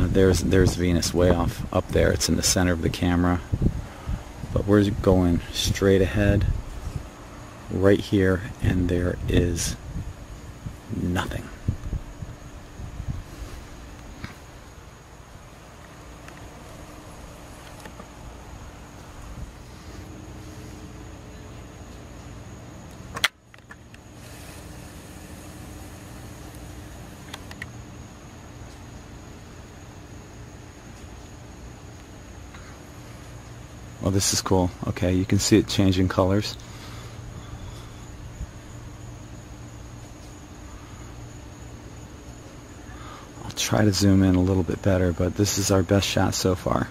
there's Venus way off up there. It's in the center of the camera, but we're going straight ahead right here, and there is nothing. Well, this is cool. Okay, you can see it changing colors. I'll try to zoom in a little bit better, but this is our best shot so far.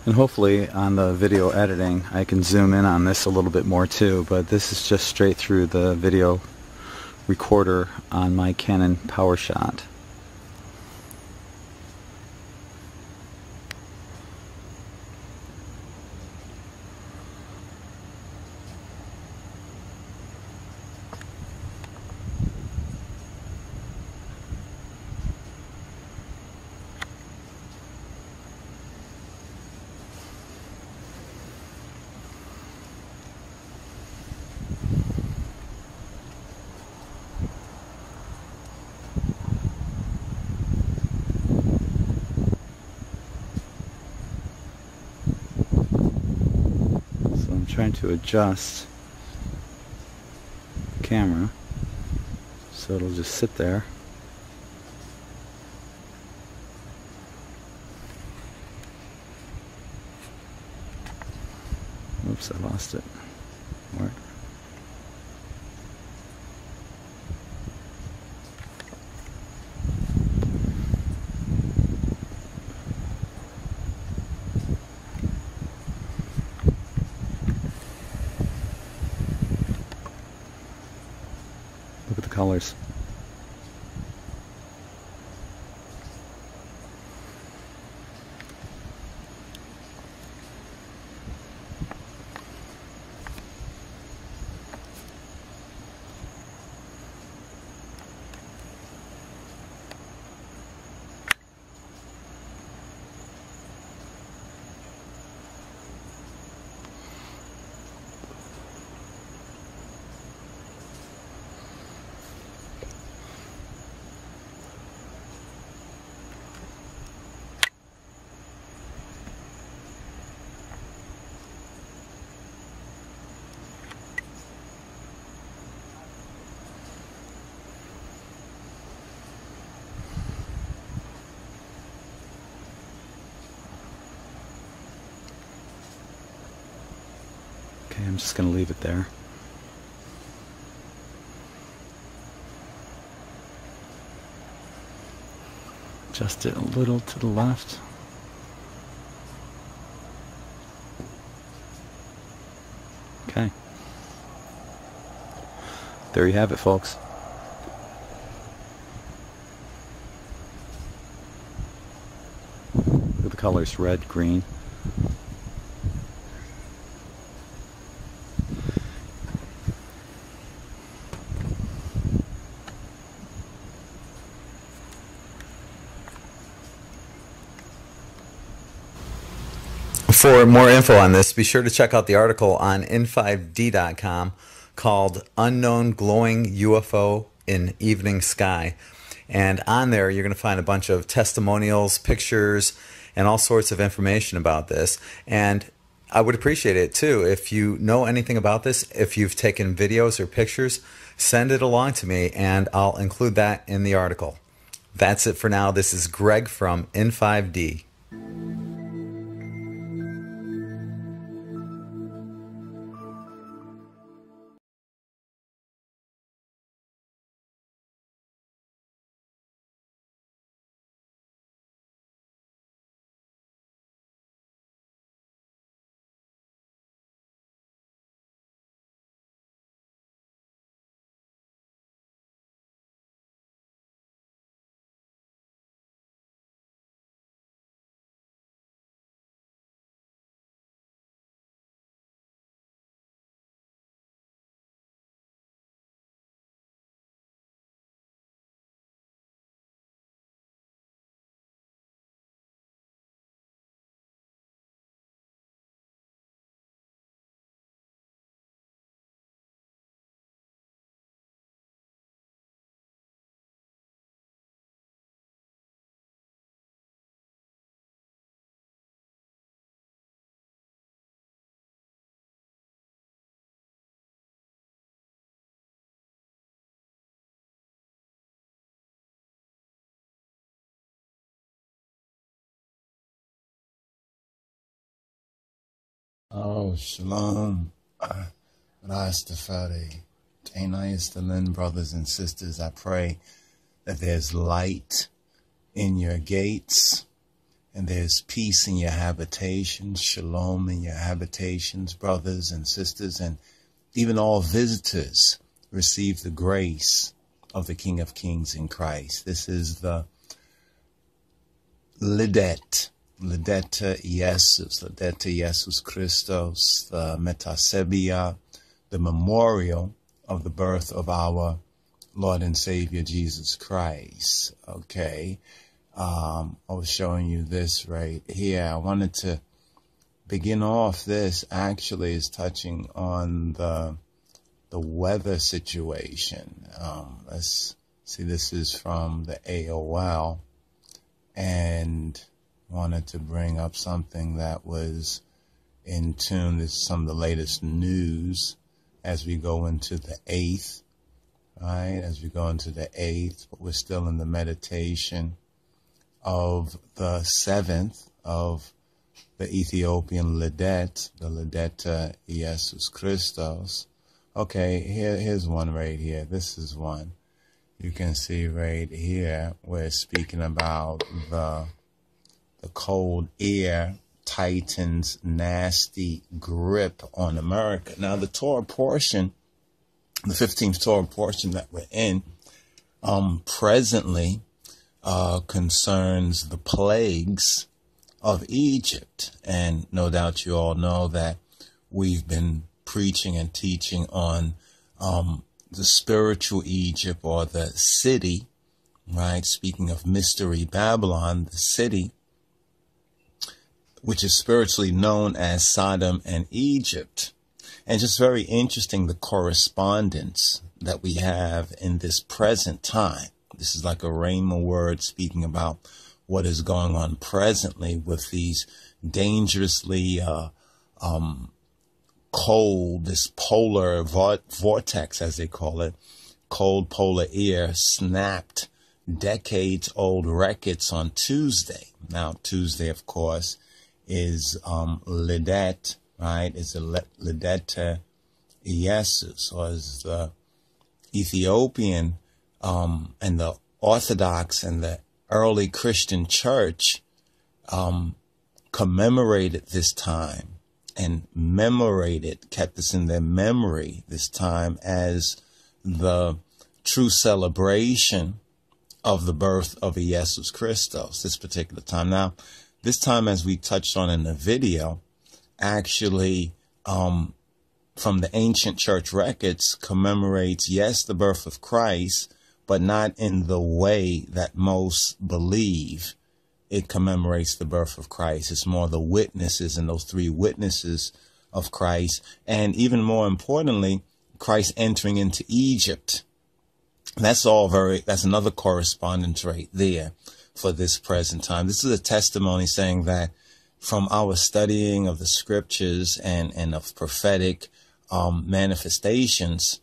And hopefully on the video editing I can zoom in on this a little bit more too, but this is just straight through the video recorder on my Canon PowerShot. Trying to adjust the camera so it'll just sit there. Oops, I lost it. Where? Look at the colors. Okay, I'm just going to leave it there. Adjust it a little to the left. Okay. There you have it, folks. Look at the colors, red, green. For more info on this, be sure to check out the article on in5d.com called Unknown Glowing UFO in Evening Sky. And on there, you're going to find a bunch of testimonials, pictures, and all sorts of information about this. And I would appreciate it, too, if you know anything about this, if you've taken videos or pictures, send it along to me, and I'll include that in the article. That's it for now. This is Greg from In5D. Oh, shalom. Rastafari. Tainayas the Lin brothers and sisters, I pray that there's light in your gates And there's peace in your habitations, shalom in your habitations, brothers and sisters, and even all visitors receive the grace of the King of Kings in Christ. This is the Lidet, Lideta Jesus Christos, the Metasebia, the memorial of the birth of our Lord and Savior Jesus Christ. Okay. I was showing you this right here. I wanted to begin off this actually is touching on the weather situation. Let's see, this is from the AOL, and wanted to bring up something that was in tune. This is some of the latest news as we go into the 8th, right? As we go into the 8th, but we're still in the meditation of the 7th of the Ethiopian Lidet, the Lideta Jesus Christos. Okay, here's one right here. This is one. You can see right here, we're speaking about the cold air tightens nasty grip on America. Now, the Torah portion, the 15th Torah portion that we're in, presently concerns the plagues of Egypt. And no doubt you all know that we've been preaching and teaching on the spiritual Egypt, or the city, right? Speaking of mystery Babylon, the city, which is spiritually known as Sodom and Egypt. And just very interesting, the correspondence that we have in this present time. This is like a rhema word speaking about what is going on presently with these dangerously cold, this polar vortex, as they call it, cold polar air snapped decades-old records on Tuesday. Now, Tuesday, of course, is Lidet, right? It's a Lideta Jesus, or is the Ethiopian and the Orthodox and the early Christian church commemorated this time and kept this in their memory this time as the true celebration of the birth of Jesus Christos, this particular time. Now, this time, as we touched on in the video, actually from the ancient church records commemorates, yes, the birth of Christ, but not in the way that most believe it commemorates the birth of Christ. It's more the witnesses and those 3 witnesses of Christ. And even more importantly, Christ entering into Egypt. That's another correspondence right there for this present time. This is a testimony saying that from our studying of the scriptures and of prophetic manifestations,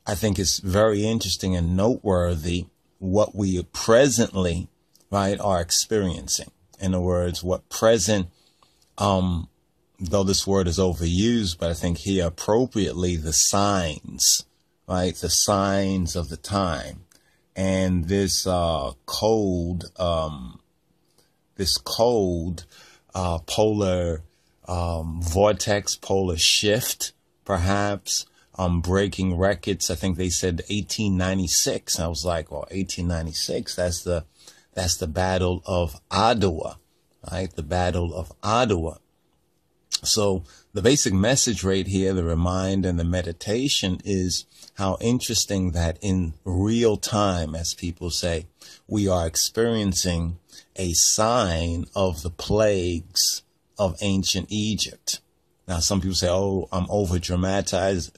I think it's very interesting and noteworthy what we presently, right, are experiencing. In other words, what present, though this word is overused, but I think here appropriately, the signs, right, the signs of the time. And this cold polar vortex, polar shift, perhaps, breaking records. I think they said 1896. I was like, well, 1896, that's the Battle of Ottawa, right? The Battle of Ottawa. So the basic message right here, the reminder and the meditation, is how interesting that in real time, as people say, we are experiencing a sign of the plagues of ancient Egypt. Now, some people say, oh, I'm over dramatizing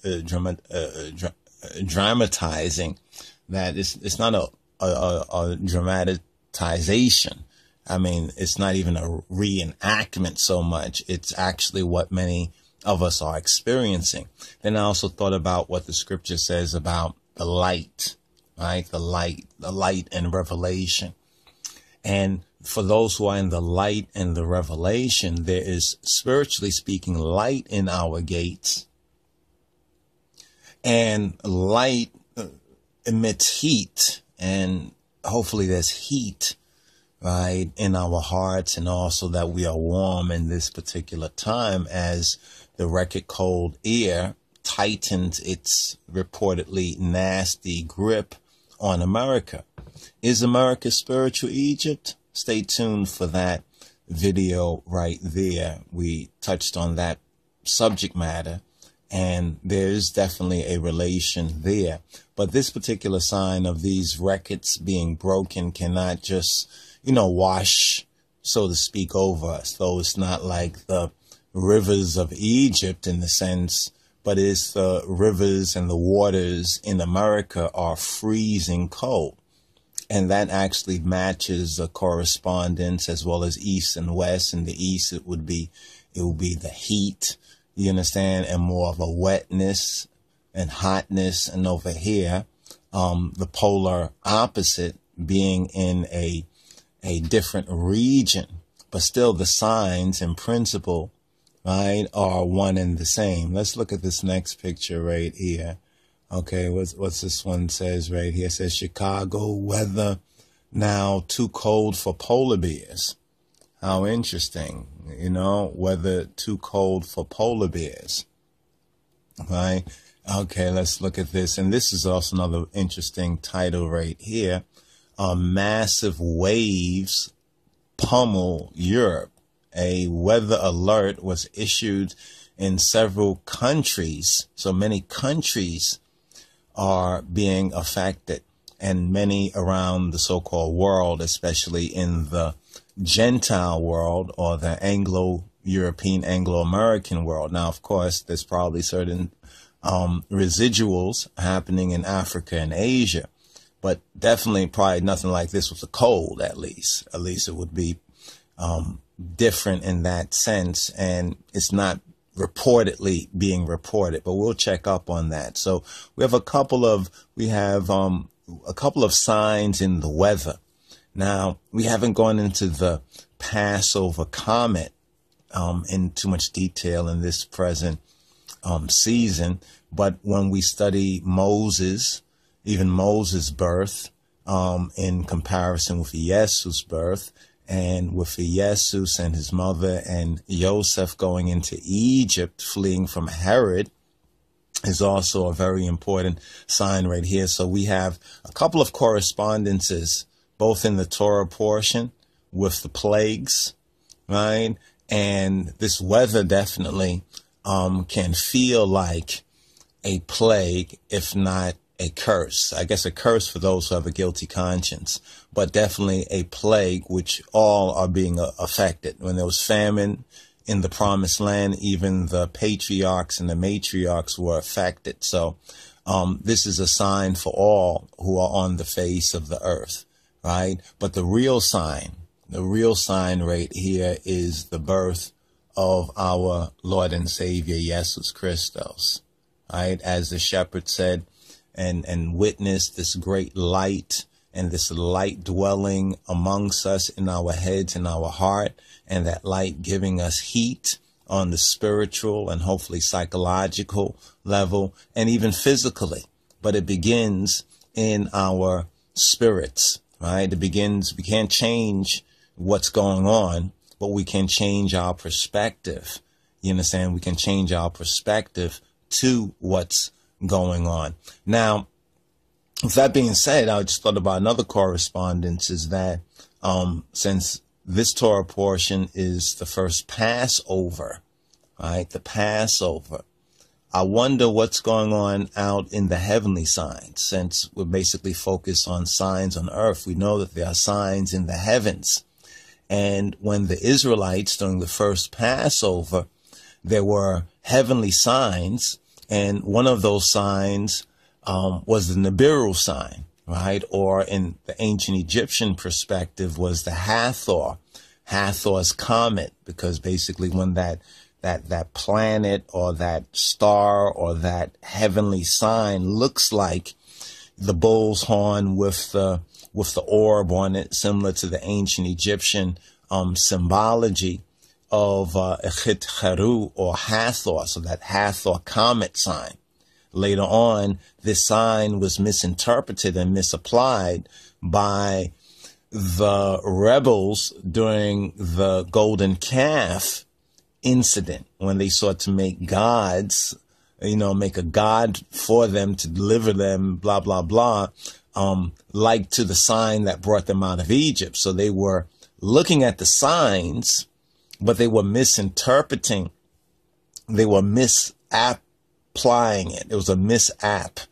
that. It's not a dramatization. I mean, it's not even a reenactment so much. It's actually what many of us are experiencing. Then I also thought about what the scripture says about the light, right? The light and revelation. And for those who are in the light and the revelation, there is, spiritually speaking, light in our gates. And light emits heat, and hopefully there's heat right, in our hearts, and also that we are warm in this particular time as the record cold air tightens its reportedly nasty grip on America. Is America spiritual Egypt? Stay tuned for that video right there. We touched on that subject matter, and there's definitely a relation there. But this particular sign of these records being broken cannot just, wash, so to speak, over us. Though it's not like the rivers of Egypt in the sense, but it's the rivers and the waters in America are freezing cold. And that actually matches the correspondence as well as east and west. In the east, it would be the heat, you understand, and more of a wetness and hotness. And over here, the polar opposite being in a different region, but still the signs in principle, right, are one and the same. Let's look at this next picture right here. Okay, what's this one says right here? It says Chicago weather now too cold for polar bears. How interesting, weather too cold for polar bears. Right? Okay, let's look at this. And this is also another interesting title right here. Massive waves pummel Europe. A weather alert was issued in several countries. So many countries are being affected, and many around the so-called world, especially in the Gentile world or the Anglo-European, Anglo-American world. Now, of course, there's probably certain residuals happening in Africa and Asia, but definitely probably nothing like this with the cold, at least. At least it would be different in that sense, and it's not reportedly being reported, but we'll check up on that. So we have a couple of signs in the weather. Now, we haven't gone into the Passover comet in too much detail in this present season, but when we study Moses, even Moses' birth, in comparison with Jesus' birth, and with Jesus and his mother and Joseph going into Egypt, fleeing from Herod, is also a very important sign right here. So we have a couple of correspondences, both in the Torah portion with the plagues, right? And this weather definitely can feel like a plague, if not a curse. I guess a curse for those who have a guilty conscience, but definitely a plague, which all are being affected. When there was famine in the promised land, even the patriarchs and the matriarchs were affected. So this is a sign for all who are on the face of the earth, right? But the real sign right here is the birth of our Lord and Savior, Jesus Christos, right? As the shepherd said, and witnessed this great light and this light dwelling amongst us in our heads and our heart, and that light giving us heat on the spiritual and hopefully psychological level and even physically. But it begins in our spirits, right? It begins, we can't change what's going on, but we can change our perspective. You understand? We can change our perspective to what's going on. Now, with that being said, I just thought about another correspondence is that since this Torah portion is the first Passover, right? The Passover. I wonder what's going on out in the heavenly signs. Since we're basically focused on signs on earth, we know that there are signs in the heavens. And when the Israelites during the first Passover, there were heavenly signs. And one of those signs was the Nibiru sign, right? Or in the ancient Egyptian perspective was the Hathor's comet, because basically when that planet or that star or that heavenly sign looks like the bull's horn with the orb on it, similar to the ancient Egyptian symbology of Echit Heru or Hathor, so that Hathor comet sign. Later on, this sign was misinterpreted and misapplied by the rebels during the golden calf incident, when they sought to make gods, make a god for them to deliver them, blah, blah, blah, like to the sign that brought them out of Egypt. So they were looking at the signs, but they were misinterpreting. They were misapplying it. It was a misap.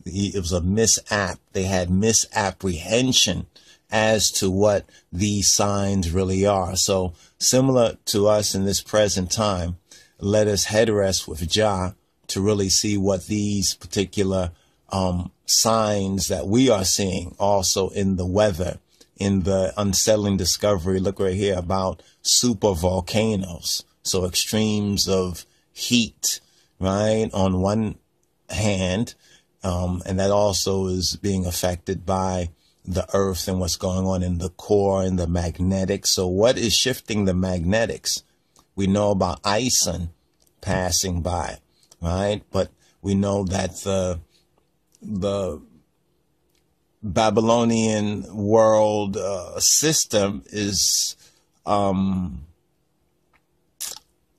It was a misap. They had misapprehension as to what these signs really are. So similar to us in this present time, let us headrest with Jah to really see what these particular signs that we are seeing also in the weather, in the unsettling discovery. Look right here about super volcanoes. So extremes of heat, right, on one hand, and that also is being affected by the earth and what's going on in the core and the magnetics. So what is shifting the magnetics? We know about Ison passing by, right? But we know that the Babylonian world system is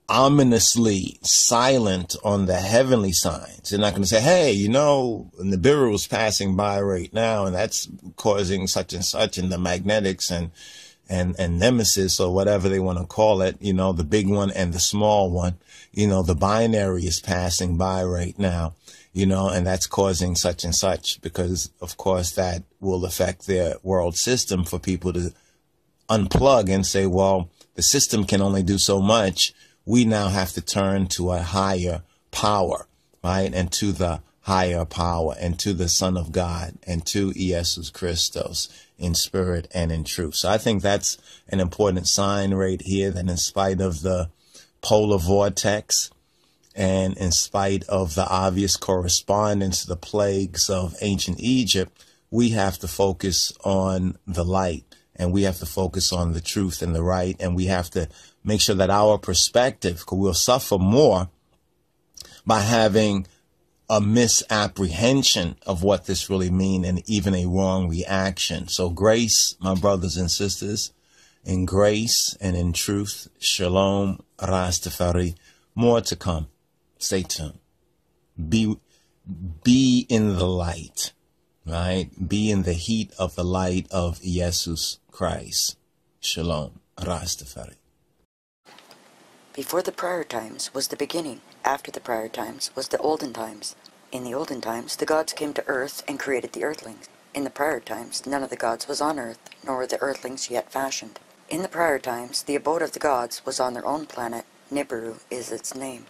ominously silent on the heavenly signs. They're not going to say, hey, Nibiru is passing by right now, and that's causing such and such in the magnetics and nemesis, or whatever they want to call it, the big one and the small one, the binary is passing by right now, and that's causing such and such, because of course that will affect their world system for people to unplug and say, well, the system can only do so much. We now have to turn to a higher power, right? And to the higher power, and to the Son of God, and to Jesus Christos in spirit and in truth. So I think that's an important sign right here, that in spite of the polar vortex and in spite of the obvious correspondence to the plagues of ancient Egypt, we have to focus on the light, and we have to focus on the truth and the right, and we have to make sure that our perspective, because we'll suffer more by having a misapprehension of what this really means, and even a wrong reaction. So grace, my brothers and sisters, in grace and in truth, Shalom Rastafari. More to come. Stay tuned. Be in the light, right? Be in the heat of the light of Jesus Christ. Shalom Rastafari. Before the prior times was the beginning. After the prior times was the olden times. In the olden times, the gods came to earth and created the earthlings. In the prior times, none of the gods was on earth, nor were the earthlings yet fashioned. In the prior times, the abode of the gods was on their own planet. Nibiru is its name.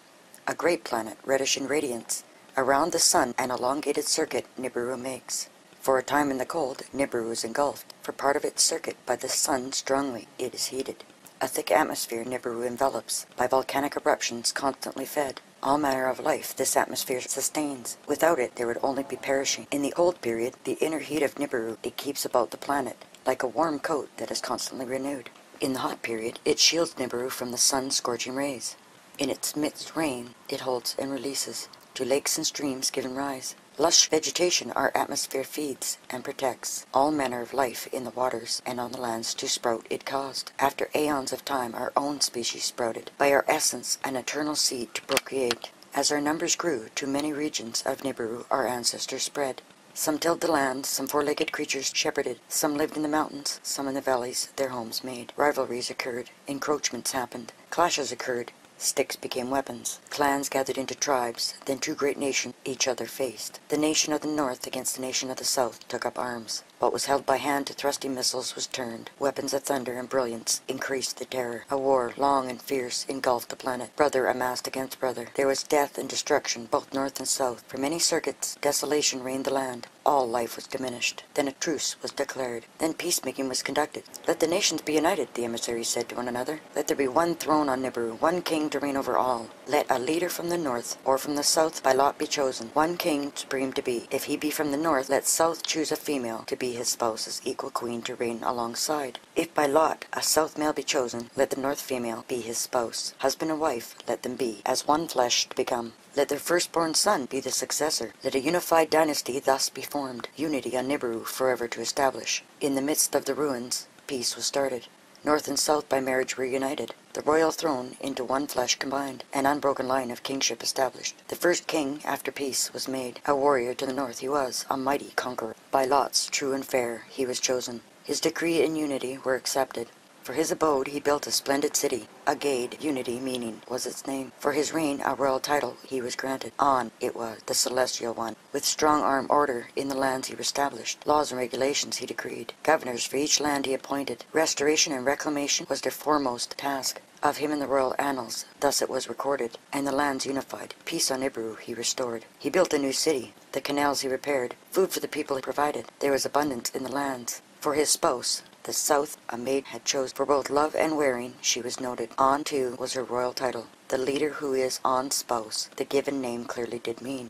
A great planet, reddish in radiance. Around the sun, an elongated circuit Nibiru makes. For a time in the cold, Nibiru is engulfed. For part of its circuit, by the sun strongly, it is heated. A thick atmosphere Nibiru envelops, by volcanic eruptions constantly fed. All manner of life this atmosphere sustains. Without it, there would only be perishing. In the cold period, the inner heat of Nibiru it keeps about the planet, like a warm coat that is constantly renewed. In the hot period, it shields Nibiru from the sun's scorching rays. In its midst rain, it holds and releases. To lakes and streams given rise. Lush vegetation our atmosphere feeds and protects. All manner of life in the waters and on the lands to sprout it caused. After aeons of time our own species sprouted. By our essence an eternal seed to procreate. As our numbers grew, to many regions of Nibiru our ancestors spread. Some tilled the land, some four-legged creatures shepherded. Some lived in the mountains, some in the valleys their homes made. Rivalries occurred, encroachments happened, clashes occurred. Sticks became weapons. Clans gathered into tribes. Then two great nations each other faced. The nation of the north against the nation of the south took up arms. What was held by hand to thrusting missiles was turned. Weapons of thunder and brilliance increased the terror. A war long and fierce engulfed the planet. Brother amassed against brother. There was death and destruction both north and south. For many circuits, desolation reigned the land. All life was diminished. Then a truce was declared. Then peacemaking was conducted. Let the nations be united, the emissaries said to one another. Let there be one throne on Nibiru, one king to reign over all. Let a leader from the north or from the south by lot be chosen. chosen. One king supreme to be. If he be from the north, let south choose a female to be his spouse's equal queen to reign alongside. If by lot a south male be chosen, let the north female be his spouse. Husband and wife, let them be, as one flesh to become. Let their firstborn son be the successor. Let a unified dynasty thus be formed, unity on Nibiru forever to establish. In the midst of the ruins, peace was started. North and south by marriage were united. The royal throne into one flesh combined, an unbroken line of kingship established. The first king after peace was made. A warrior to the north he was, a mighty conqueror. By lots, true and fair, he was chosen. His decree and unity were accepted. For his abode he built a splendid city. Agade, unity meaning, was its name. For his reign a royal title he was granted. On it was, the celestial one. With strong arm order in the lands he established. Laws and regulations he decreed. Governors for each land he appointed. Restoration and reclamation was their foremost task. Of him in the royal annals, thus it was recorded, and the lands unified. Peace on Nibiru he restored. He built a new city. The canals he repaired. Food for the people he provided. There was abundance in the lands. For his spouse, the south, a maid had chosen. For both love and wearing, she was noted. On, too, was her royal title. The leader who is On's spouse, the given name clearly did mean.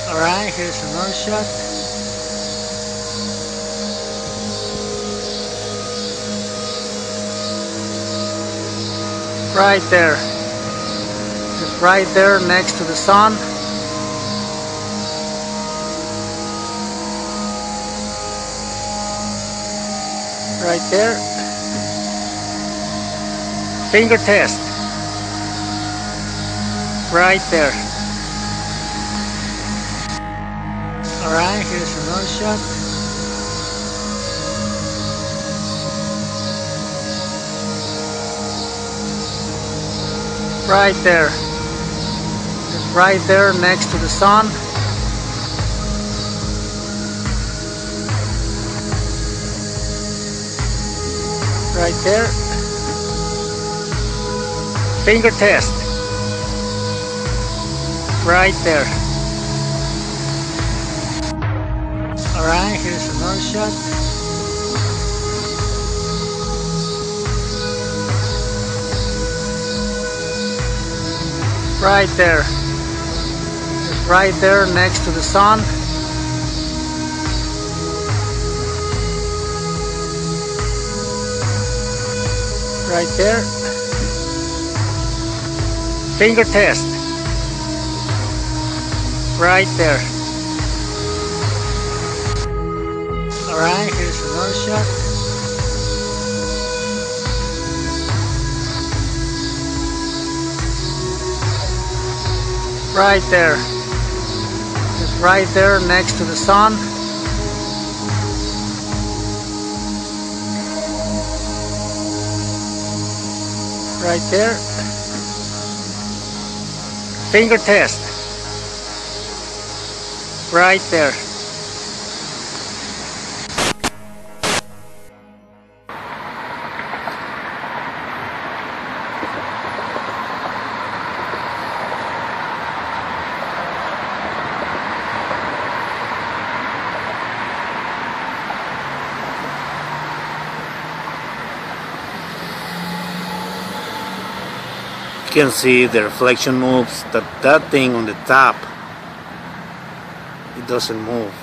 Alright, here's another shot. Right there. Just right there next to the sun. Right there. Finger test. Right there. Alright, here's another shot. Right there. Just right there next to the sun. Right there. Finger test. Right there. Alright, here's another shot. Right there. Just right there next to the sun. Right there. Finger test. Right there. Alright, here's another shot. Right there. Just right there next to the sun. Right there. Finger test. Right there. You can see the reflection moves, that thing on the top, it doesn't move.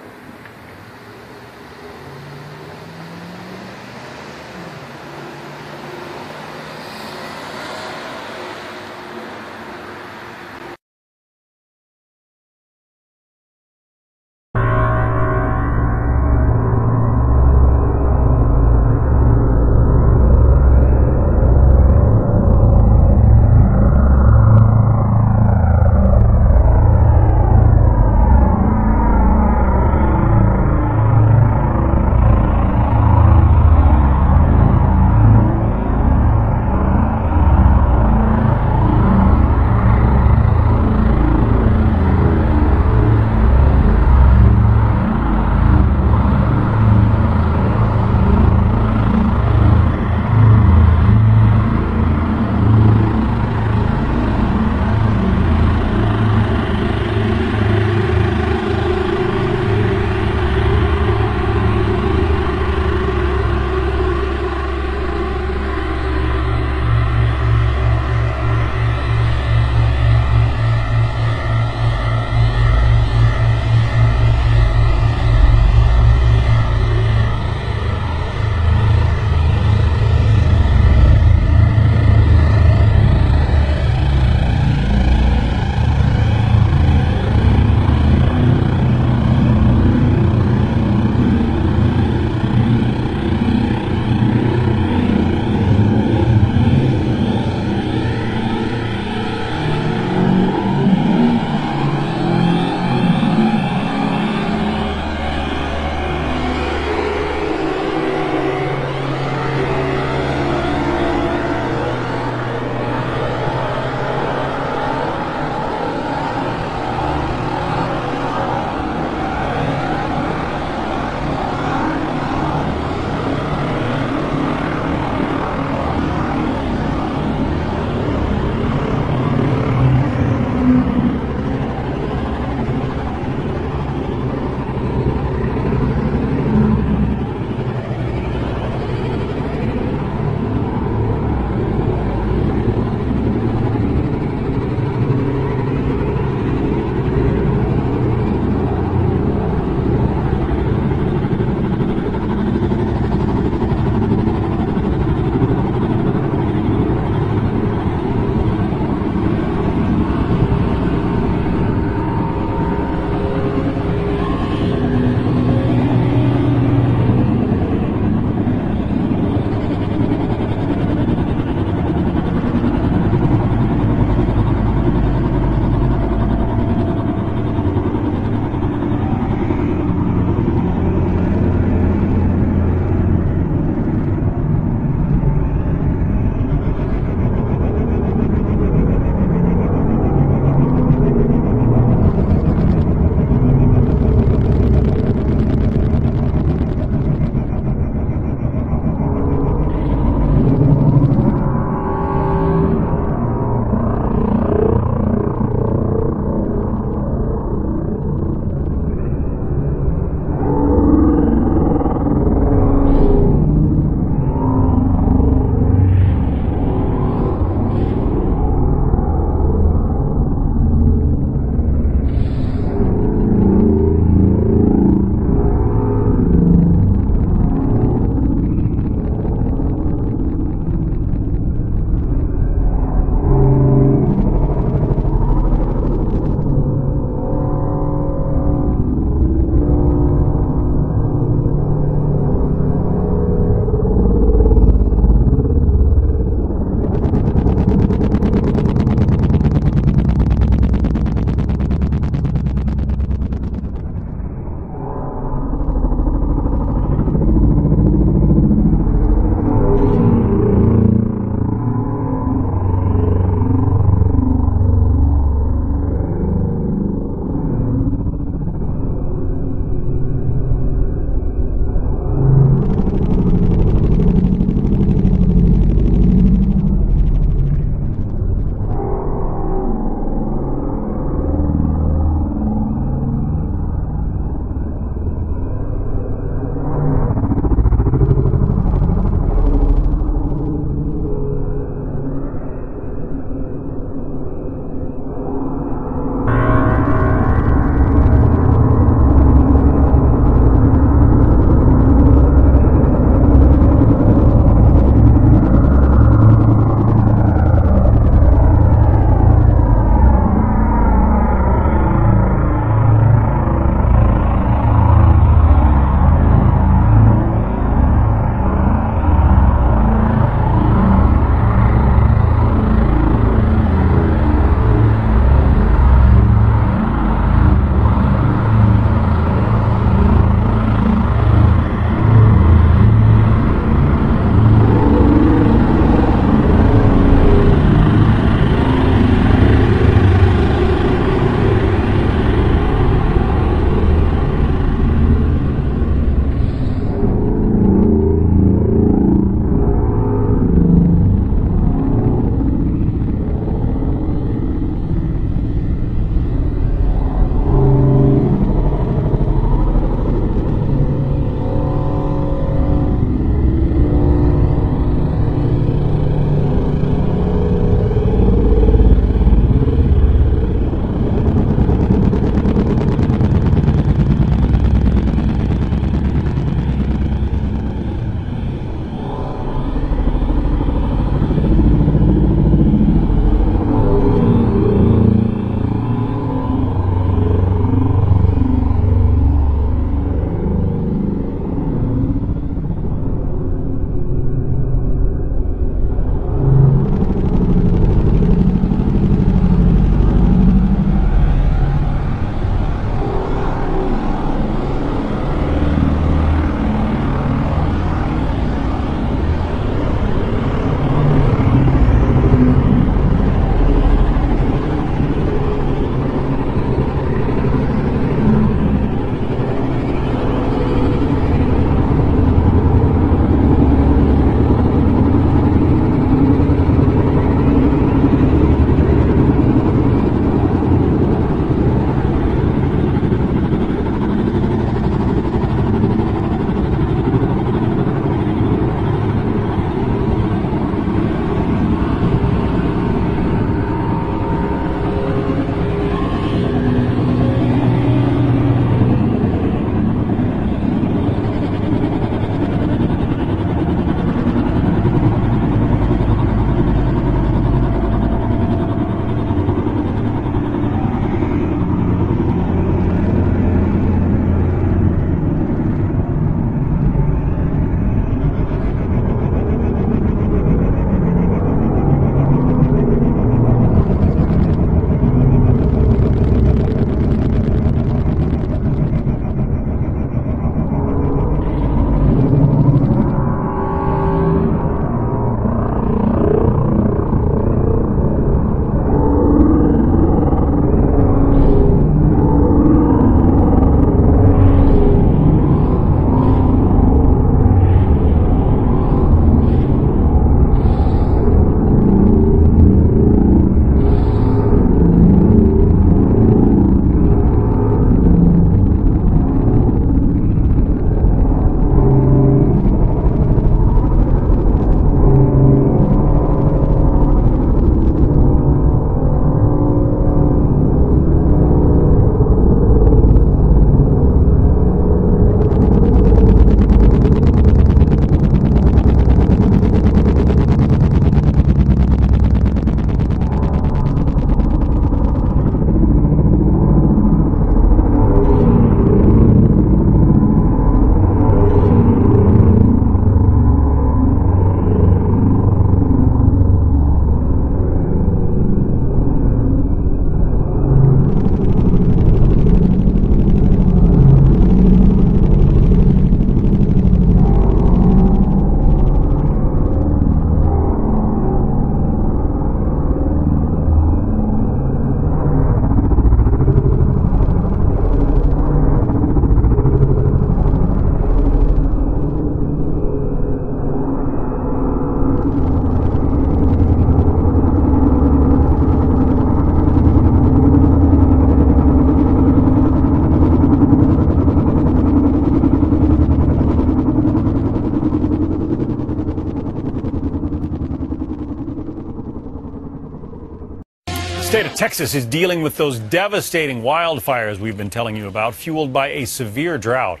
state of Texas is dealing with those devastating wildfires we've been telling you about, fueled by a severe drought.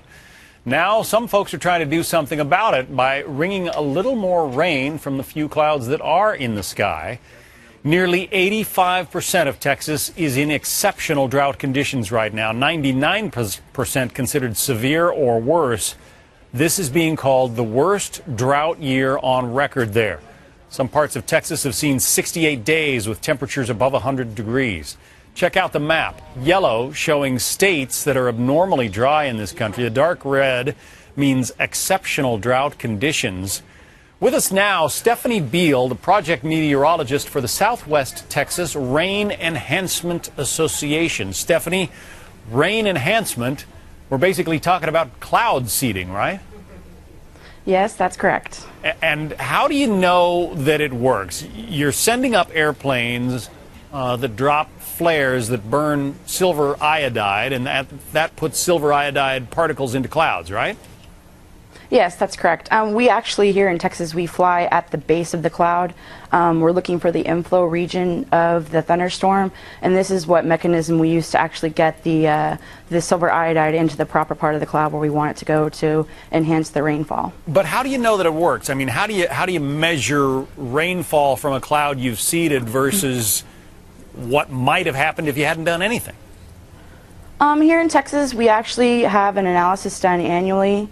Now, some folks are trying to do something about it by wringing a little more rain from the few clouds that are in the sky. Nearly 85% of Texas is in exceptional drought conditions right now, 99% considered severe or worse. This is being called the worst drought year on record there. Some parts of Texas have seen 68 days with temperatures above 100 degrees. Check out the map. Yellow showing states that are abnormally dry in this country. The dark red means exceptional drought conditions. With us now, Stephanie Beal, the project meteorologist for the Southwest Texas Rain Enhancement Association. Stephanie, rain enhancement, we're basically talking about cloud seeding, right? Yes, that's correct. And how do you know that it works? You're sending up airplanes that drop flares that burn silver iodide, and that puts silver iodide particles into clouds, right? Yes, that's correct. We actually, here in Texas, we fly at the base of the cloud. We're looking for the inflow region of the thunderstorm, and this is what mechanism we use to actually get the silver iodide into the proper part of the cloud where we want it to go to enhance the rainfall. But how do you know that it works? I mean, how do you measure rainfall from a cloud you've seeded versus what might have happened if you hadn't done anything? Here in Texas, we actually have an analysis done annually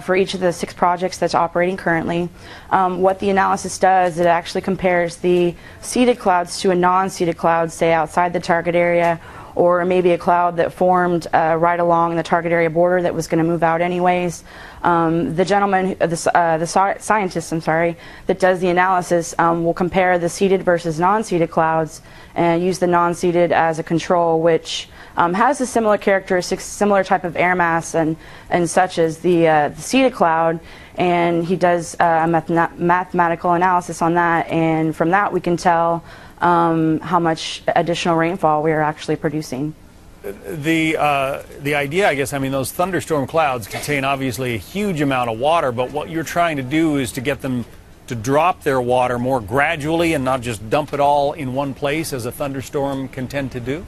for each of the 6 projects that's operating currently. What the analysis does, it actually compares the seeded clouds to a non-seeded cloud, say outside the target area, or maybe a cloud that formed right along the target area border that was going to move out anyways. The gentleman, the scientist, that does the analysis will compare the seeded versus non-seeded clouds and use the non-seeded as a control, which has a similar characteristics, similar type of air mass and such as the seeded cloud, and he does a mathematical analysis on that, and from that we can tell how much additional rainfall we are actually producing. The idea, I guess, I mean, those thunderstorm clouds contain obviously a huge amount of water, but what you're trying to do is to get them to drop their water more gradually and not just dump it all in one place as a thunderstorm can tend to do?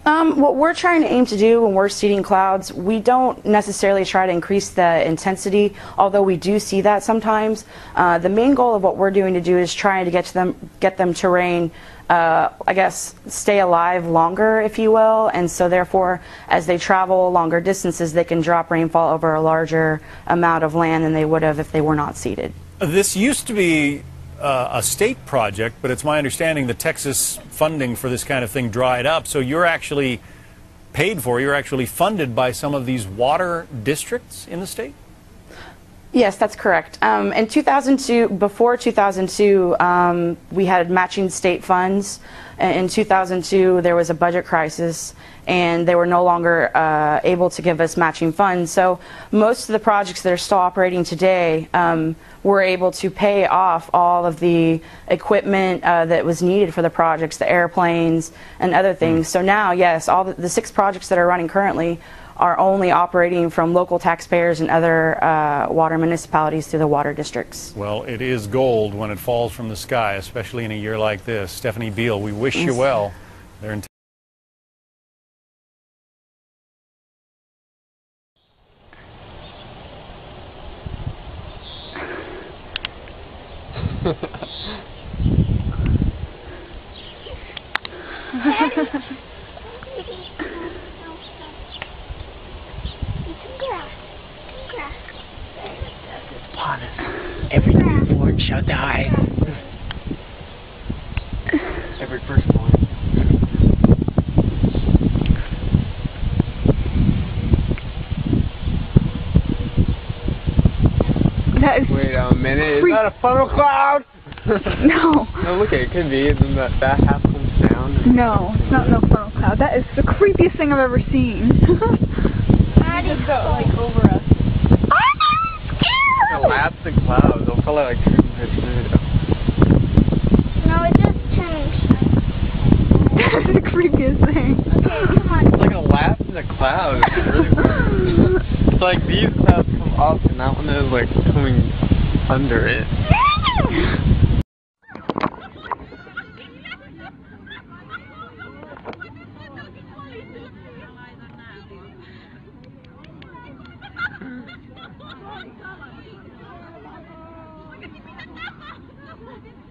What we're trying to aim to do when we're seeding clouds, we don't necessarily try to increase the intensity, although we do see that sometimes. The main goal of what we're doing to do is trying to get them to rain, I guess, stay alive longer, if you will, and so therefore, as they travel longer distances, they can drop rainfall over a larger amount of land than they would have if they were not seeded. This used to be a state project, but it's my understanding the Texas funding for this kind of thing dried up, so you're actually paid for, you're actually funded by some of these water districts in the state? Yes, that's correct. In 2002, before 2002, we had matching state funds. In 2002, there was a budget crisis, and they were no longer able to give us matching funds. So most of the projects that are still operating today were able to pay off all of the equipment that was needed for the projects, the airplanes and other things. So now, yes, all the 6 projects that are running currently are only operating from local taxpayers and other water municipalities through the water districts. Well, it is gold when it falls from the sky, especially in a year like this. Stephanie Beal, we wish you well. They're in upon us. Every newborn shall die. Every firstborn. Wait a minute, is that a funnel cloud? No. No, look, it could be. Then that half comes down. No, it's not no funnel cloud. That is the creepiest thing I've ever seen. Just got like over us. Collapsing clouds. They'll probably like turn this. No, it just changed. That's the creepiest thing. Okay, come on. It's like a lapse in the clouds. It's really weird. It's like these clouds come up and that one is like coming under it. Look,